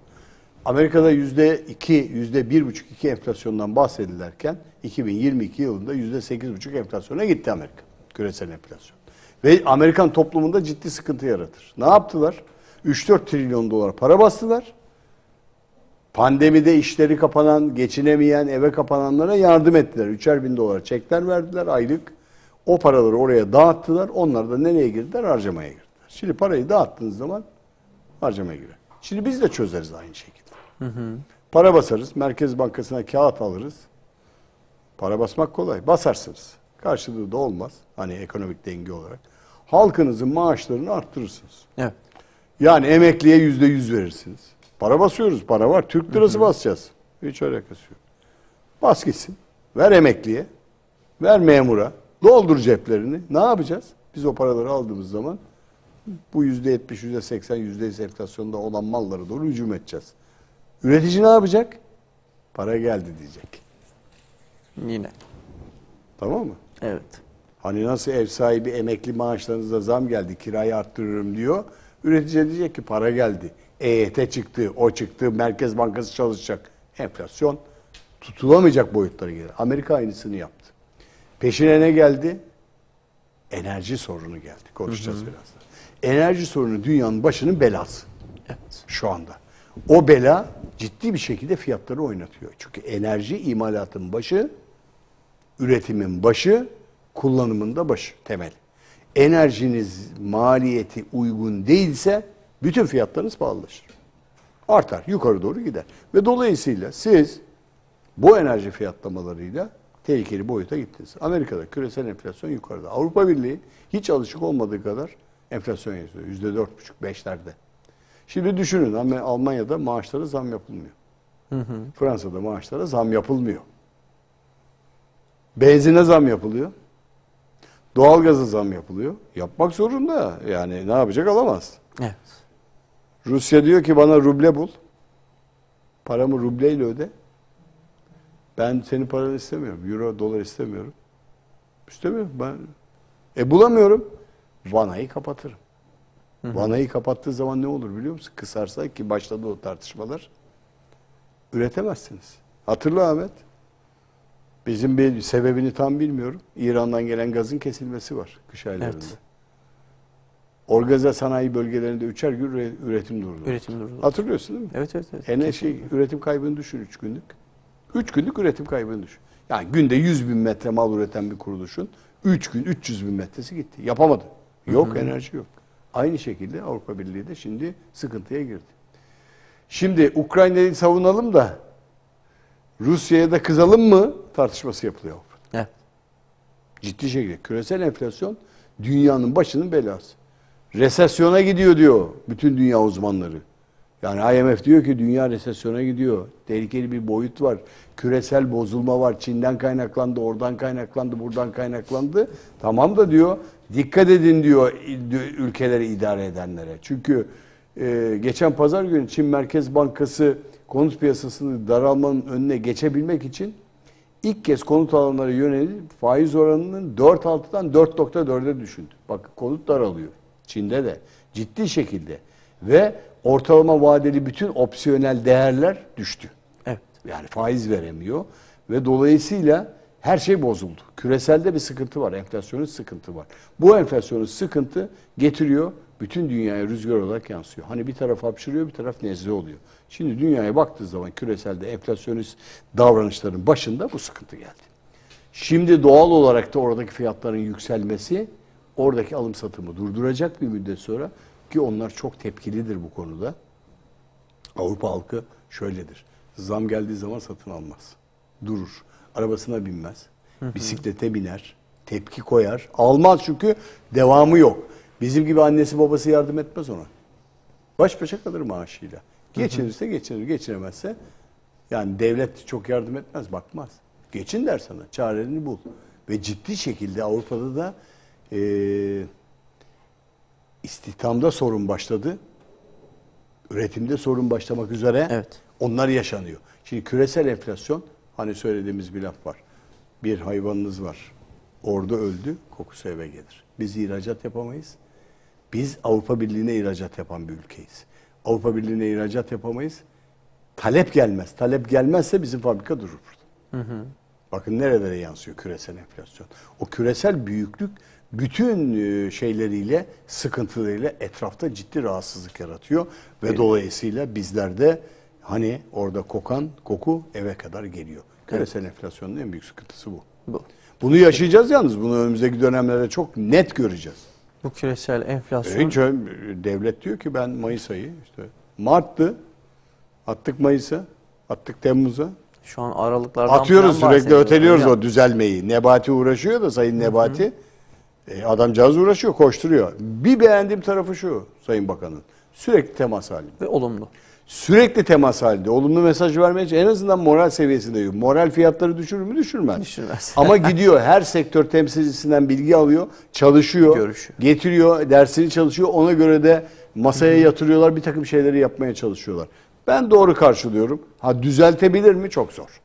Amerika'da %1,5-2 enflasyondan bahsedilirken 2022 yılında %8,5 enflasyona gitti Amerika. Küresel enflasyon. Ve Amerikan toplumunda ciddi sıkıntı yaratır. Ne yaptılar? 3-4 trilyon dolar para bastılar. Pandemide işleri kapanan, geçinemeyen, eve kapananlara yardım ettiler. 3'er bin dolar çekler verdiler aylık. O paraları oraya dağıttılar. Onlar da nereye girdiler? Harcamaya girdiler. Şimdi parayı dağıttığınız zaman harcamaya girer. Şimdi biz de çözeriz aynı şekilde. Hı hı. Para basarız. Merkez Bankası'na kağıt alırız. Para basmak kolay. Basarsınız. Karşılığı da olmaz. Hani ekonomik denge olarak. Halkınızın maaşlarını arttırırsınız. Evet. Yani emekliye %100 verirsiniz. Para basıyoruz. Para var. Türk lirası basacağız. Hiç alakası yok. Bas gitsin. Ver emekliye. Ver memura. Doldur ceplerini. Ne yapacağız? Biz o paraları aldığımız zaman bu %70, %80, %100 enflasyonda olan mallara doğru hücum edeceğiz. Üretici ne yapacak? Para geldi diyecek. Yine. Tamam mı? Evet. Hani nasıl ev sahibi emekli maaşlarınıza zam geldi, kirayı arttırırım diyor. Üretici diyecek ki para geldi. EYT çıktı, o çıktı, Merkez Bankası çalışacak. Enflasyon tutulamayacak boyutlara gelir. Amerika aynısını yaptı. Peşine ne geldi? Enerji sorunu geldi. Konuşacağız birazdan. Enerji sorunu dünyanın başının belası. Evet. Şu anda. O bela ciddi bir şekilde fiyatları oynatıyor. Çünkü enerji imalatın başı, üretimin başı, kullanımın da başı, temel. Enerjiniz maliyeti uygun değilse bütün fiyatlarınız pahalılaşır. Artar, yukarı doğru gider. Ve dolayısıyla siz bu enerji fiyatlamalarıyla tehlikeli boyuta gittiniz. Amerika'da küresel enflasyon yukarıda. Avrupa Birliği hiç alışık olmadığı kadar enflasyon yazıyor. %4,5-5'lerde. Şimdi düşünün Almanya'da maaşlara zam yapılmıyor. Hı hı. Fransa'da maaşlara zam yapılmıyor. Benzine zam Doğalgaza zam yapılıyor. Yapmak zorunda. Yani ne yapacak alamaz. Evet. Rusya diyor ki bana ruble bul. Paramı rubleyle öde. Ben senin paranı istemiyorum. Euro, dolar istemiyorum. İstemiyorum ben. Bulamıyorum. Vanayı kapatırım. Vanayı kapattığı zaman ne olur biliyor musun? Kısarsa ki başladı o tartışmalar. Üretemezsiniz. Hatırla Ahmet. Bizim bir sebebini tam bilmiyorum. İran'dan gelen gazın kesilmesi var kış aylarında. Evet. Orgaza sanayi bölgelerinde 3'er gün üretim durdu. Üretim durdu. Hatırlıyorsun değil mi? Evet. Üretim kaybını düşün 3 günlük. 3 günlük üretim kaybını düşün. Yani günde 100 bin metre mal üreten bir kuruluşun 3 gün 300 bin metresi gitti. Yapamadı. Yok, enerji yok. Aynı şekilde Avrupa Birliği de şimdi sıkıntıya girdi. Şimdi Ukrayna'yı savunalım da Rusya'ya da kızalım mı tartışması yapılıyor. Evet. Ciddi şekilde. Küresel enflasyon dünyanın başının belası. Resesyona gidiyor diyor bütün dünya uzmanları. Yani IMF diyor ki dünya resesyona gidiyor. Tehlikeli bir boyut var. Küresel bozulma var. Çin'den kaynaklandı, oradan kaynaklandı, buradan kaynaklandı. Tamam da diyor dikkat edin diyor ülkeleri idare edenlere. Çünkü geçen pazar günü Çin Merkez Bankası konut piyasasını daralmanın önüne geçebilmek için ilk kez konut alanlara yönelik faiz oranının 4.6'dan 4.4'e düşürdü. Bak konut daralıyor. Çin'de de ciddi şekilde ve ortalama vadeli bütün opsiyonel değerler düştü. Evet. Yani faiz veremiyor ve dolayısıyla her şey bozuldu. Küreselde bir sıkıntı var, enflasyonist sıkıntı var. Bu enflasyonist sıkıntı getiriyor, bütün dünyaya rüzgar olarak yansıyor. Hani bir taraf hapşırıyor, bir taraf nezle oluyor. Şimdi dünyaya baktığı zaman küreselde enflasyonist davranışların başında bu sıkıntı geldi. Şimdi doğal olarak da oradaki fiyatların yükselmesi oradaki alım satımı durduracak bir müddet sonra ki onlar çok tepkilidir bu konuda. Avrupa halkı şöyledir. Zam geldiği zaman satın almaz. Durur. Arabasına binmez. Bisiklete biner. Tepki koyar. Almaz çünkü devamı yok. Bizim gibi annesi babası yardım etmez ona. Baş başa kalır maaşıyla. Geçinirse geçinir. Geçiremezse yani devlet çok yardım etmez. Bakmaz. Geçin der sana. Çarelerini bul. Ve ciddi şekilde Avrupa'da da istihdamda sorun başladı. Üretimde sorun başlamak üzere. Evet. Onlar yaşanıyor. Şimdi küresel enflasyon hani söylediğimiz bir laf var. Bir hayvanınız var. Orada öldü, kokusu eve gelir. Biz ihracat yapamayız. Biz Avrupa Birliği'ne ihracat yapan bir ülkeyiz. Avrupa Birliği'ne ihracat yapamayız. Talep gelmez. Talep gelmezse bizim fabrika durur burada. Bakın nerelere yansıyor küresel enflasyon. O küresel büyüklük bütün şeyleriyle, sıkıntılarıyla etrafta ciddi rahatsızlık yaratıyor. Ve dolayısıyla bizlerde hani orada kokan koku eve kadar geliyor. Küresel enflasyonun en büyük sıkıntısı bu. Bunu yaşayacağız yalnız. Bunu önümüzdeki dönemlerde çok net göreceğiz. Bu küresel enflasyon... Devlet diyor ki ben Mayıs ayı, işte Mart'tı, attık Mayıs'a, attık Temmuz'a. Şu an aralıklardan atıyoruz sürekli, öteliyoruz hocam. O düzelmeyi. Nebati uğraşıyor da Sayın Nebati. Adamcağız uğraşıyor, koşturuyor. Bir beğendiğim tarafı şu Sayın Bakan'ın. Sürekli temas halinde. Ve olumlu. Sürekli temas halinde. Olumlu mesaj vermeye en azından moral seviyesinde yiyor. Moral fiyatları düşürür mü? Düşürmez. Düşürmez. Ama gidiyor her sektör temsilcisinden bilgi alıyor, çalışıyor, görüşüyor, getiriyor, dersini çalışıyor. Ona göre de masaya yatırıyorlar, bir takım şeyleri yapmaya çalışıyorlar. Ben doğru karşılıyorum. Ha düzeltebilir mi? Çok zor.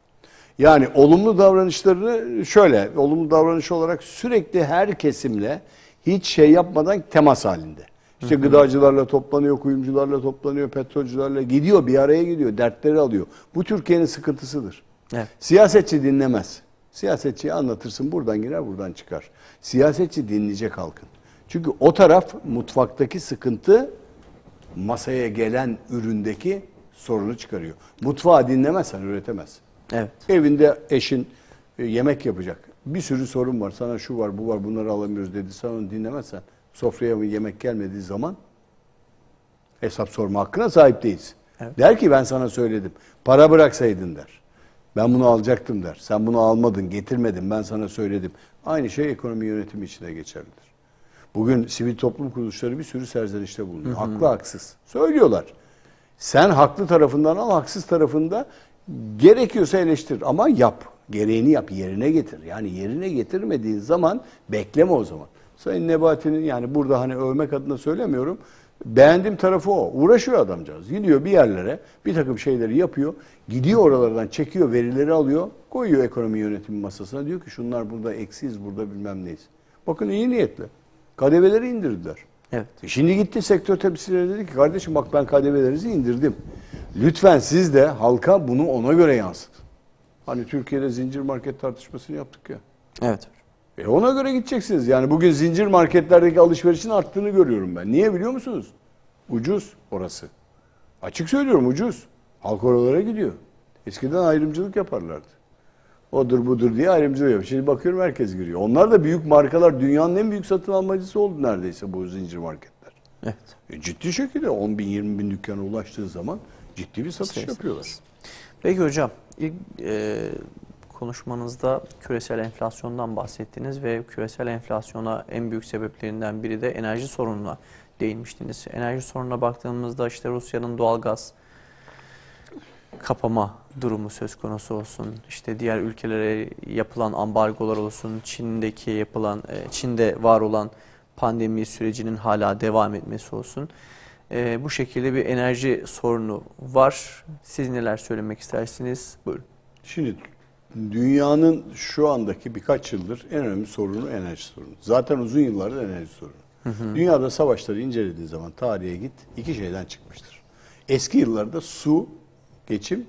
Yani olumlu davranışlarını şöyle, olumlu davranış olarak sürekli her kesimle hiç şey yapmadan temas halinde. İşte gıdacılarla toplanıyor, kuyumcularla toplanıyor, petrolcülerle gidiyor, bir araya gidiyor, dertleri alıyor. Bu Türkiye'nin sıkıntısıdır. Evet. Siyasetçi dinlemez. Siyasetçiye anlatırsın, buradan girer, buradan çıkar. Siyasetçi dinleyecek halkın. Çünkü o taraf mutfaktaki sıkıntı masaya gelen üründeki sorunu çıkarıyor. Mutfağı dinlemezsen üretemezsin. Evet. Evinde eşin yemek yapacak. Bir sürü sorun var. Sana şu var, bu var, bunları alamıyoruz dedi. Sen onu dinlemezsen sofraya yemek gelmediği zaman hesap sorma hakkına sahip değilsin. Evet. Der ki ben sana söyledim. Para bıraksaydın der. Ben bunu alacaktım der. Sen bunu almadın, getirmedin. Ben sana söyledim. Aynı şey ekonomi yönetimi için de geçerlidir. Bugün sivil toplum kuruluşları bir sürü serzenişte bulunuyor. Haklı haksız. Söylüyorlar. Sen haklı tarafından al, haksız tarafında gerekiyorsa eleştir ama yap. Gereğini yap, yerine getir. Yani yerine getirmediğin zaman bekleme o zaman. Sayın Nebati'nin yani burada hani övmek adına söylemiyorum. Beğendiğim tarafı o. Uğraşıyor adamcağız. Gidiyor bir yerlere, bir takım şeyleri yapıyor. Gidiyor oralardan çekiyor, verileri alıyor. Koyuyor ekonomi yönetimi masasına. Diyor ki şunlar burada eksiyiz, burada bilmem neyiz. Bakın iyi niyetli. KDV'leri indirdiler. Evet. Şimdi gitti sektör temsilcileri dedi ki kardeşim bak ben KDV'lerinizi indirdim. Lütfen siz de halka bunu ona göre yansıtın. Hani Türkiye'de zincir market tartışmasını yaptık ya. Evet. Ona göre gideceksiniz. Yani bugün zincir marketlerdeki alışverişin arttığını görüyorum ben. Niye biliyor musunuz? Ucuz orası. Açık söylüyorum ucuz. Halk oralara gidiyor. Eskiden ayrımcılık yaparlardı. Odur budur diye ayrımcılık yapıyor. Şimdi bakıyorum herkes giriyor. Onlar da büyük markalar. Dünyanın en büyük satın almacısı oldu neredeyse bu zincir marketler. Evet. Ciddi şekilde 10 bin 20 bin dükkana ulaştığı zaman ciddi bir satış yapıyorlar. Peki hocam, ilk konuşmanızda küresel enflasyondan bahsettiniz ve küresel enflasyona en büyük sebeplerinden biri de enerji sorununa değinmiştiniz. Enerji sorununa baktığımızda işte Rusya'nın doğalgaz kapama durumu söz konusu olsun, işte diğer ülkelere yapılan ambargolar olsun, Çin'de var olan pandemi sürecinin hala devam etmesi olsun. Bu şekilde bir enerji sorunu var. Siz neler söylemek istersiniz? Buyurun. Şimdi dünyanın şu andaki birkaç yıldır en önemli sorunu enerji sorunu. Zaten uzun yıllardır enerji sorunu. Dünyada savaşları incelediğin zaman tarihe git, iki şeyden çıkmıştır. Eski yıllarda su, geçim,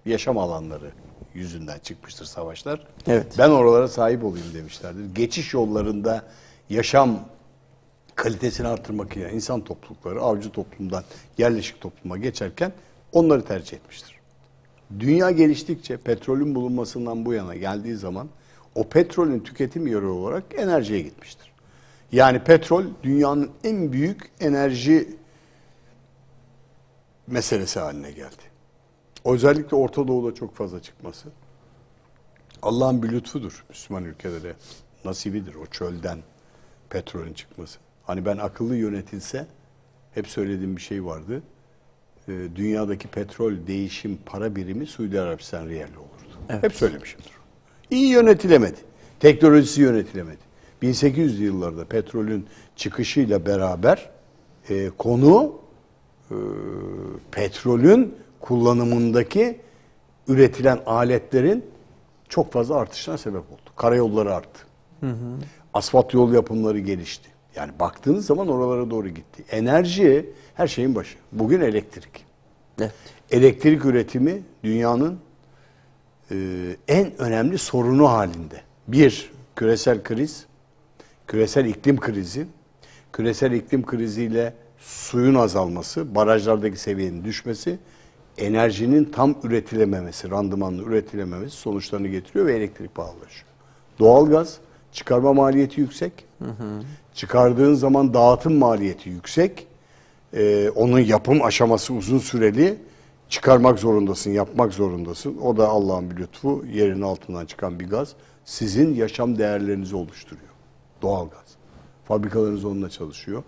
yaşam alanları yüzünden çıkmıştır savaşlar. Evet. Ben oralara sahip olayım demişlerdir. Geçiş yollarında yaşam kalitesini artırmak için insan toplulukları avcı toplumdan yerleşik topluma geçerken onları tercih etmiştir. Dünya geliştikçe petrolün bulunmasından bu yana geldiği zaman o petrolün tüketim yeri olarak enerjiye gitmiştir. Yani petrol dünyanın en büyük enerji meselesi haline geldi. Özellikle Orta Doğu'da çok fazla çıkması Allah'ın bir lütfudur Müslüman ülkelere. Nasibidir o çölden petrolün çıkması. Hani ben akıllı yönetilse hep söylediğim bir şey vardı. Dünyadaki petrol değişim para birimi Suudi Arabistan riyali olurdu. Evet. Hep söylemişimdir. İyi yönetilemedi. Teknolojisi yönetilemedi. 1800'lü yıllarda petrolün çıkışıyla beraber konu petrolün kullanımındaki üretilen aletlerin çok fazla artışına sebep oldu. Karayolları arttı. Asfalt yol yapımları gelişti. Yani baktığınız zaman oralara doğru gitti. Enerji her şeyin başı. Bugün elektrik. Evet. Elektrik üretimi dünyanın en önemli sorunu halinde. Bir, küresel kriz, küresel iklim krizi. Küresel iklim kriziyle suyun azalması, barajlardaki seviyenin düşmesi, enerjinin tam üretilememesi, randımanlı üretilememesi sonuçlarını getiriyor ve elektrik pahalılaşıyor. Doğalgaz, çıkarma maliyeti yüksek. Çıkardığın zaman dağıtım maliyeti yüksek. Onun yapım aşaması uzun süreli. Çıkarmak zorundasın, yapmak zorundasın. O da Allah'ın bir lütfu. Yerin altından çıkan bir gaz. Sizin yaşam değerlerinizi oluşturuyor. Doğalgaz. Fabrikalarınız onunla çalışıyor.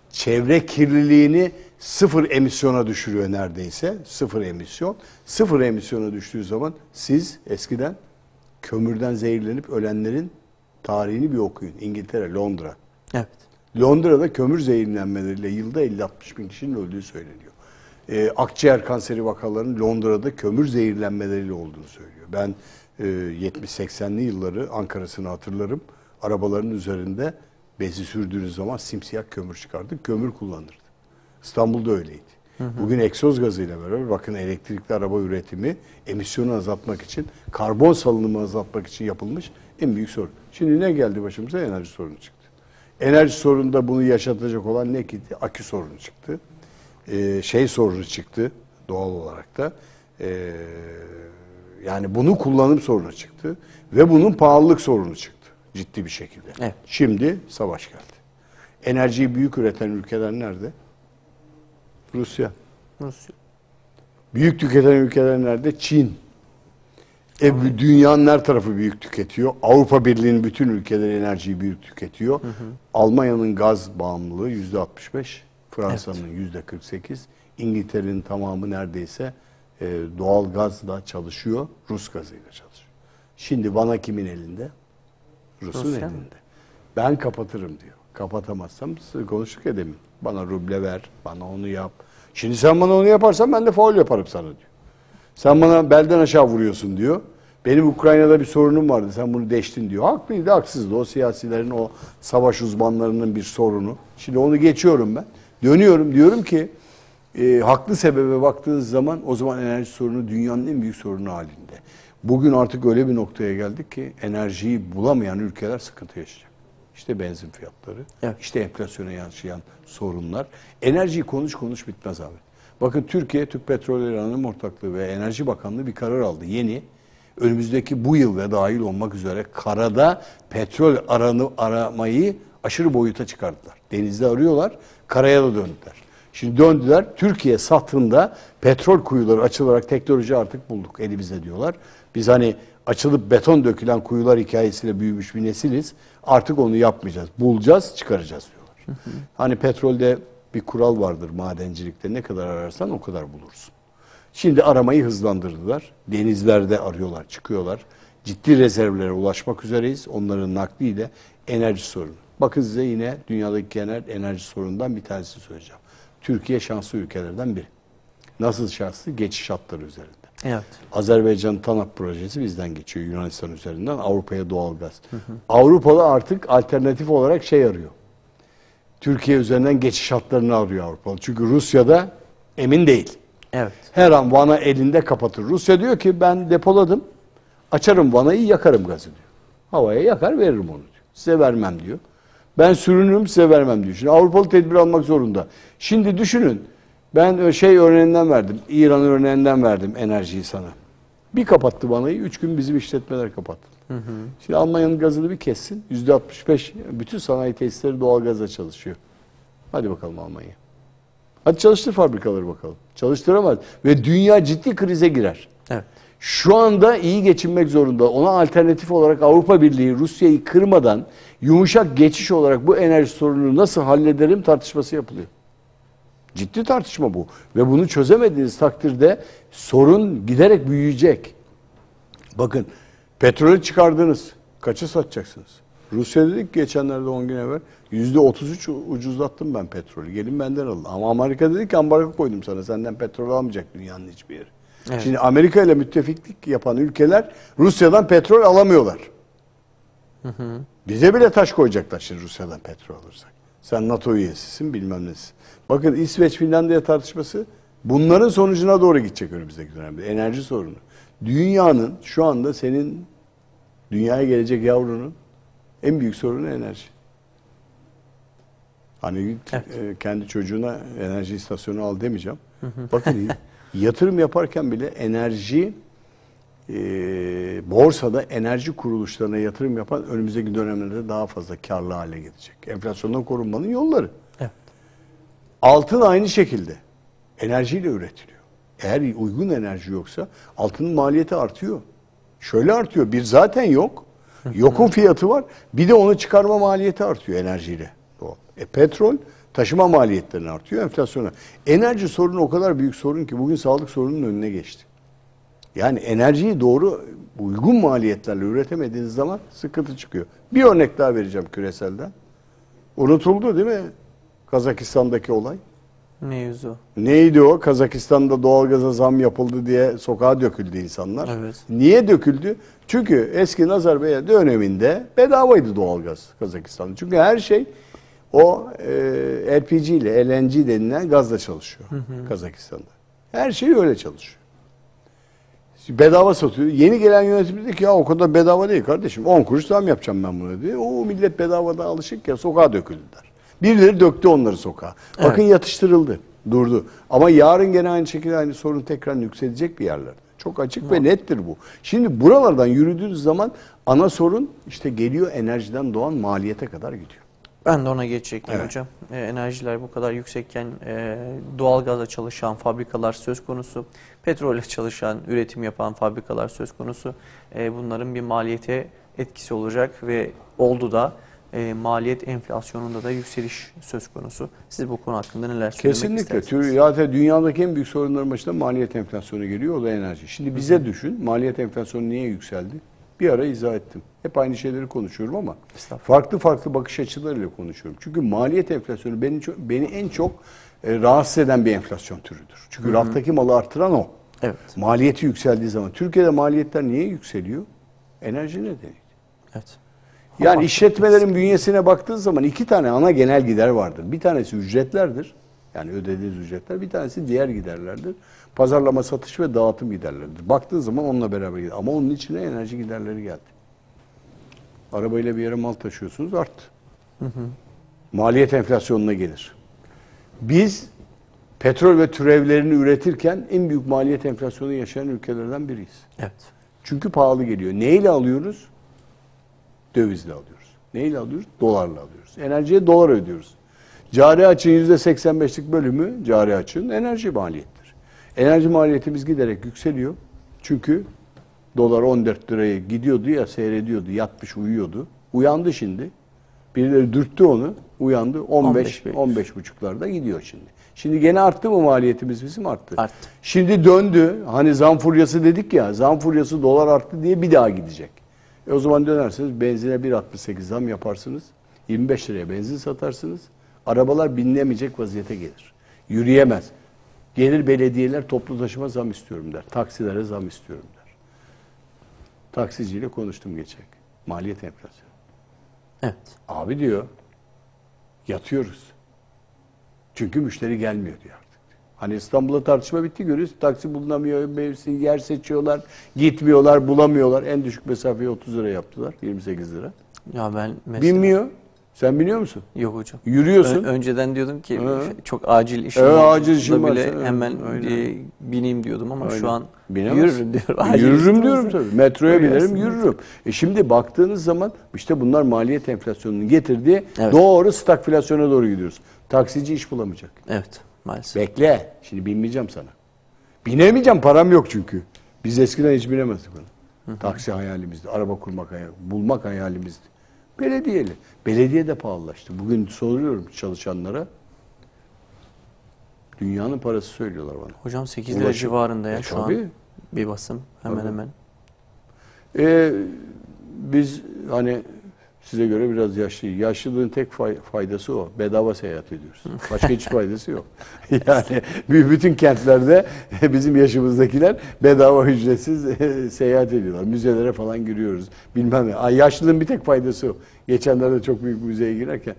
Çevre kirliliğini sıfır emisyona düşürüyor neredeyse. Sıfır emisyon. Sıfır emisyona düştüğü zaman siz eskiden kömürden zehirlenip ölenlerin tarihini bir okuyun. İngiltere, Londra. Evet. Londra'da kömür zehirlenmeleriyle yılda 50-60 bin kişinin öldüğü söyleniyor. Akciğer kanseri vakalarının Londra'da kömür zehirlenmeleriyle olduğunu söylüyor. Ben 70-80'li yılları Ankara'sını hatırlarım. Arabaların üzerinde bezi sürdüğünüz zaman simsiyah kömür çıkardı. Kömür kullanırdı. İstanbul'da öyleydi. Bugün egzoz gazıyla beraber bakın elektrikli araba üretimi emisyonu azaltmak için, karbon salınımı azaltmak için yapılmış en büyük sorun. Şimdi ne geldi başımıza? Enerji sorunu çıktı. Enerji sorununda bunu yaşatacak olan ne ki? Akü sorunu çıktı. Sorunu çıktı doğal olarak da. Yani bunu kullanım sorunu çıktı. Ve bunun pahalılık sorunu çıktı. Ciddi bir şekilde. Evet. Şimdi savaş geldi. Enerjiyi büyük üreten ülkeler nerede? Rusya. Büyük tüketen ülkeler nerede? Çin. Dünyanın her tarafı büyük tüketiyor. Avrupa Birliği'nin bütün ülkeleri enerjiyi büyük tüketiyor. Almanya'nın gaz bağımlılığı %65, Fransa'nın %48, İngiltere'nin tamamı neredeyse doğal gazla çalışıyor, Rus gazıyla çalışıyor. Şimdi vana kimin elinde? Rus'un elinde. Ben kapatırım diyor. Kapatamazsam konuştuk edemem. Bana ruble ver, bana onu yap. Şimdi sen bana onu yaparsan ben de faul yaparım sana diyor. Sen bana belden aşağı vuruyorsun diyor. Benim Ukrayna'da bir sorunum vardı, sen bunu deştin diyor. Haklıydı, haksızdı. O siyasilerin, o savaş uzmanlarının bir sorunu. Şimdi onu geçiyorum ben. Dönüyorum, diyorum ki haklı sebebe baktığınız zaman o zaman enerji sorunu dünyanın en büyük sorunu halinde. Bugün artık öyle bir noktaya geldik ki enerjiyi bulamayan ülkeler sıkıntı yaşayacak. İşte benzin fiyatları, evet, işte enflasyona yansıyan sorunlar. Enerjiyi konuş bitmez abi. Bakın Türkiye, Türk Petrolleri Anonim Ortaklığı ve Enerji Bakanlığı bir karar aldı. Yeni, önümüzdeki bu yıl ve dahil olmak üzere karada petrol aramayı aşırı boyuta çıkardılar. Denizde arıyorlar, karaya da döndüler. Şimdi döndüler, Türkiye sathında petrol kuyuları açılarak teknoloji artık bulduk elimizde diyorlar. Biz hani açılıp beton dökülen kuyular hikayesiyle büyümüş bir nesiliz. Artık onu yapmayacağız. Bulacağız, çıkaracağız diyorlar. Hani petrolde bir kural vardır madencilikte. Ne kadar ararsan o kadar bulursun. Şimdi aramayı hızlandırdılar. Denizlerde arıyorlar, çıkıyorlar. Ciddi rezervlere ulaşmak üzereyiz. Onların nakliyle enerji sorunu. Bakın size yine dünyadaki genel enerji sorunundan bir tanesi söyleyeceğim. Türkiye şanslı ülkelerden biri. Nasıl şanslı? Geçiş hatları üzerinde. evet. Azerbaycan TANAP projesi bizden geçiyor Yunanistan üzerinden Avrupa'ya doğalgaz. Avrupalı artık alternatif olarak şey arıyor. Türkiye üzerinden geçiş hatlarını arıyor Avrupalı. Çünkü Rusya'da emin değil. Evet. Her an vana elinde kapatır. Rusya diyor ki ben depoladım. Açarım vanayı, yakarım gazı diyor. Havaya yakar veririm onu diyor. Size vermem diyor. Ben sürünürüm, size vermem diyor. Şimdi Avrupalı tedbir almak zorunda. Şimdi düşünün. Ben örneğinden verdim. İran örneğinden verdim enerjiyi sana. Bir kapattı vanayı. 3 gün bizim işletmeler kapattı. Şimdi Almanya'nın gazını bir kessin. %65 bütün sanayi tesisleri doğalgazla çalışıyor. Hadi bakalım Almanya. Hadi çalıştır fabrikaları bakalım. Çalıştıramaz. Ve dünya ciddi krize girer. Evet. Şu anda iyi geçinmek zorunda. Ona alternatif olarak Avrupa Birliği Rusya'yı kırmadan yumuşak geçiş olarak bu enerji sorununu nasıl hallederim tartışması yapılıyor. Ciddi tartışma bu. Ve bunu çözemediğiniz takdirde sorun giderek büyüyecek. Bakın petrolü çıkardınız. Kaça satacaksınız? Rusya dedik geçenlerde 10 gün evvel %33 ucuzlattım ben petrolü. Gelin benden alın. Ama Amerika dedi ki ambargo koydum sana. Senden petrol almayacak dünyanın hiçbir yeri. Evet. Şimdi Amerika ile müttefiklik yapan ülkeler Rusya'dan petrol alamıyorlar. Bize bile taş koyacaklar şimdi Rusya'dan petrol alırsak. Sen NATO üyesisin bilmem nesin. Bakın İsveç-Finlandiya tartışması bunların sonucuna doğru gidecek önümüzdeki dönemde. Enerji sorunu. Dünyanın şu anda senin dünyaya gelecek yavrunun en büyük sorunu enerji. Hani evet, kendi çocuğuna enerji istasyonu al demeyeceğim. Bakın yatırım yaparken bile enerji borsada enerji kuruluşlarına yatırım yapan önümüzdeki dönemlerde daha fazla karlı hale gelecek. Enflasyondan korunmanın yolları. Evet. Altın aynı şekilde enerjiyle üretiliyor. Eğer uygun enerji yoksa altının maliyeti artıyor. Şöyle artıyor. Bir zaten yok. Yokun fiyatı var. Bir de onu çıkarma maliyeti artıyor enerjiyle. Petrol taşıma maliyetlerini artıyor enflasyona. Enerji sorunu o kadar büyük sorun ki bugün sağlık sorununun önüne geçti. Yani enerjiyi doğru uygun maliyetlerle üretemediğiniz zaman sıkıntı çıkıyor. Bir örnek daha vereceğim küreselden. Unutuldu değil mi? Kazakistan'daki olay. Neydi o? Neydi o? Kazakistan'da doğalgaza zam yapıldı diye sokağa döküldü insanlar. Evet. Niye döküldü? Çünkü eski Nazarbayev döneminde bedavaydı doğalgaz Kazakistan'da. Çünkü her şey o LPG ile LNG denilen gazla çalışıyor Kazakistan'da. Her şey öyle çalışıyor. Bedava satıyor. Yeni gelen yönetim dedi ki ya o kadar bedava değil kardeşim. 10 kuruş zam yapacağım ben bunu diye. O millet bedavadan alışık ya sokağa döküldüler. Birileri döktü onları sokağa. Evet. Bakın yatıştırıldı. Durdu. Ama yarın gene aynı şekilde aynı sorun tekrar yükselecek bir yerlerde. Çok açık ve nettir bu. Şimdi buralardan yürüdüğünüz zaman ana sorun işte geliyor enerjiden doğan maliyete kadar gidiyor. Ben de ona geçecektim hocam. Enerjiler bu kadar yüksekken doğalgazla çalışan fabrikalar söz konusu, petrolle çalışan, üretim yapan fabrikalar söz konusu. Bunların bir maliyete etkisi olacak ve oldu da maliyet enflasyonunda da yükseliş söz konusu. Siz bu konu hakkında neler söylemek istersiniz? Kesinlikle. Zaten dünyadaki en büyük sorunların başında maliyet enflasyonu geliyor. O da enerji. Şimdi bize düşün. Maliyet enflasyonu niye yükseldi? Bir ara izah ettim. Hep aynı şeyleri konuşuyorum ama Estağfurullah. farklı bakış açılarıyla konuşuyorum. Çünkü maliyet enflasyonu beni en çok rahatsız eden bir enflasyon türüdür. Çünkü raftaki malı artıran o. Evet. Maliyeti yükseldiği zaman. Türkiye'de maliyetler niye yükseliyor? Enerji nedeniyle. Evet. Yani Ama işletmelerin bünyesine baktığın zaman 2 tane ana genel gider vardır. Bir tanesi ücretlerdir. Yani ödediğiniz ücretler. Bir tanesi diğer giderlerdir. Pazarlama, satış ve dağıtım giderleridir. Baktığın zaman onunla beraber gider. Ama onun içine enerji giderleri geldi. Arabayla bir yere mal taşıyorsunuz, arttı. Maliyet enflasyonuna gelir. Biz petrol ve türevlerini üretirken en büyük maliyet enflasyonu yaşayan ülkelerden biriyiz. Evet. Çünkü pahalı geliyor. Neyle alıyoruz? Dövizle alıyoruz. Neyle alıyoruz? Dolarla alıyoruz. Enerjiye dolar ödüyoruz. Cari açığın %85'lik bölümü cari açığın enerji maliyettir. Enerji maliyetimiz giderek yükseliyor. Çünkü dolar 14 liraya gidiyordu ya, seyrediyordu, yatmış uyuyordu. Uyandı şimdi. Birileri dürttü onu, uyandı. 15-15,5'larda gidiyor şimdi. Şimdi gene arttı mı maliyetimiz bizim? Arttı. Arttı. Şimdi döndü. Hani zam furyası dedik ya, zam furyası dolar arttı diye bir daha gidecek. O zaman dönerseniz benzine 1,68 zam yaparsınız. 25 liraya benzin satarsınız. Arabalar binilemeyecek vaziyete gelir. Yürüyemez. Gelir belediyeler toplu taşıma zam istiyorum der. Taksilere zam istiyorum der. Taksiciyle konuştum geçen. Maliyet enflasyonu. Evet. Abi diyor, yatıyoruz. Çünkü müşteri gelmiyor diyor artık. Hani İstanbul'da tartışma bitti, görüyoruz. Taksi bulunamıyor, mevsim, yer seçiyorlar, gitmiyorlar, bulamıyorlar. En düşük mesafeyi 30 lira yaptılar, 28 lira. Ya ben mesela... Binmiyor. Sen biniyor musun? Yok hocam. Yürüyorsun. Önceden diyordum ki Hı. çok acil işim Evet, var. acil işim bile varsa, hemen aynen. bineyim diyordum ama Aynen. şu an Binemezsin. yürürüm diyorum. Acil Yürürüm işim diyorum olsa tabii. Metroya binerim, yürüyorsun. yürürüm. Şimdi baktığınız zaman işte bunlar maliyet enflasyonunun getirdiği Evet. doğru stagflasyona doğru gidiyoruz. Taksici iş bulamayacak. Evet, maalesef. Bekle. Şimdi binmeyeceğim sana. Binemeyeceğim, param yok çünkü. Biz eskiden hiç binemezdik onu. Taksi hayalimizdi, araba kurmak bulmak hayalimizdi. Belediyeli. Belediye de pahalılaştı. Bugün soruyorum çalışanlara. Dünyanın parası söylüyorlar bana. Hocam 8 lira Ulaşım. civarında ya şu Tabii. an bir basım hemen Tabii. hemen. Biz hani size göre biraz yaşlıyız. Yaşlılığın tek faydası o. Bedava seyahat ediyoruz. Başka hiç faydası yok. Yani bütün kentlerde bizim yaşımızdakiler bedava ücretsiz seyahat ediyorlar. Müzelere falan giriyoruz. Bilmem ne. Yaşlılığın bir tek faydası o. Geçenlerde çok büyük müzeye girerken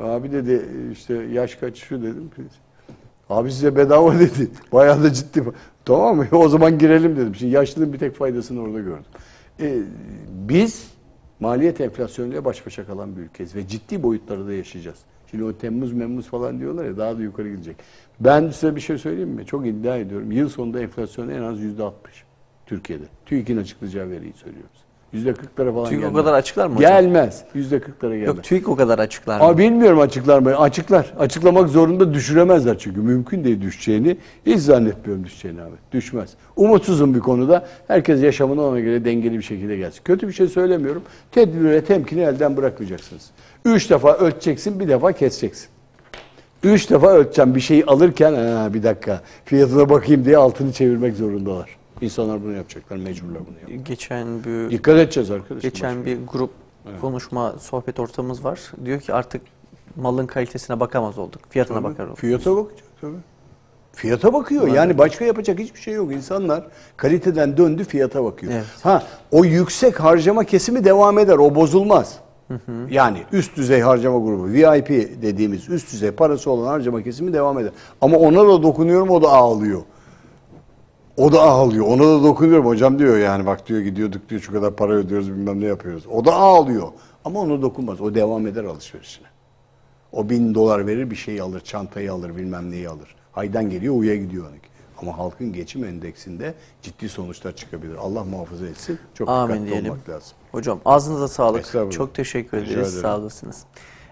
abi dedi işte yaş kaç şu dedim. Abi size bedava dedi. Bayağı da ciddi. Tamam mı? O zaman girelim dedim. Şimdi yaşlılığın bir tek faydasını orada gördüm. Biz maliyet enflasyonuyla baş başa kalan bir ülkeyiz ve ciddi boyutları da yaşayacağız. Şimdi o Temmuz falan diyorlar ya, daha da yukarı gidecek. Ben size bir şey söyleyeyim mi? Çok iddia ediyorum. Yıl sonunda enflasyon en az %60 Türkiye'de. TÜİK'in açıklayacağı veriyi söylüyoruz. %40'lara falan TÜİK o gelmez. kadar açıklar mı hocam? Gelmez. %40'lara gelmez. Yok TÜİK o kadar açıklar mı? Ama bilmiyorum açıklar mı? Açıklar. Açıklamak zorunda, düşüremezler çünkü. Mümkün değil düşeceğini. Hiç zannetmiyorum düşeceğini abi. Düşmez. Umutsuzum bir konuda. Herkes yaşamına ona göre dengeli bir şekilde gelsin. Kötü bir şey söylemiyorum. Tedbir ve temkini elden bırakmayacaksınız. 3 defa ölçeceksin, bir defa keseceksin. 3 defa ölçeceğim bir şeyi alırken bir dakika fiyatına bakayım diye altını çevirmek zorundalar. İnsanlar bunu yapacaklar. Mecburlar bunu yapacaklar. Dikkat edeceğiz arkadaşlar. Geçen bir grup konuşma, sohbet ortamımız var. Diyor ki artık malın kalitesine bakamaz olduk. Fiyatına bakar olduk. Fiyata bakacak tabii. Fiyata bakıyor. Yani başka yapacak hiçbir şey yok. İnsanlar kaliteden döndü, fiyata bakıyor. Evet. O yüksek harcama kesimi devam eder. O bozulmaz. Yani üst düzey harcama grubu, VIP dediğimiz üst düzey parası olan harcama kesimi devam eder. Ama ona da dokunuyorum, o da ağlıyor. O da ağlıyor. Ona da dokunuyorum. Hocam diyor yani bak diyor gidiyorduk diyor şu kadar para ödüyoruz bilmem ne yapıyoruz. O da ağlıyor. Ama ona dokunmaz. O devam eder alışverişine. O $1000 verir bir şey alır. Çantayı alır bilmem neyi alır. Haydan geliyor uya gidiyor. Ama halkın geçim endeksinde ciddi sonuçlar çıkabilir. Allah muhafaza etsin. Çok dikkatli olmak lazım. Hocam ağzınıza sağlık. Çok teşekkür Rica ederiz. ederim. Sağ olasınız.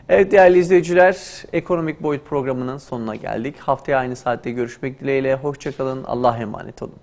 Evet değerli izleyiciler, Ekonomik Boyut programının sonuna geldik. Haftaya aynı saatte görüşmek dileğiyle. Hoşça kalın. Allah'a emanet olun.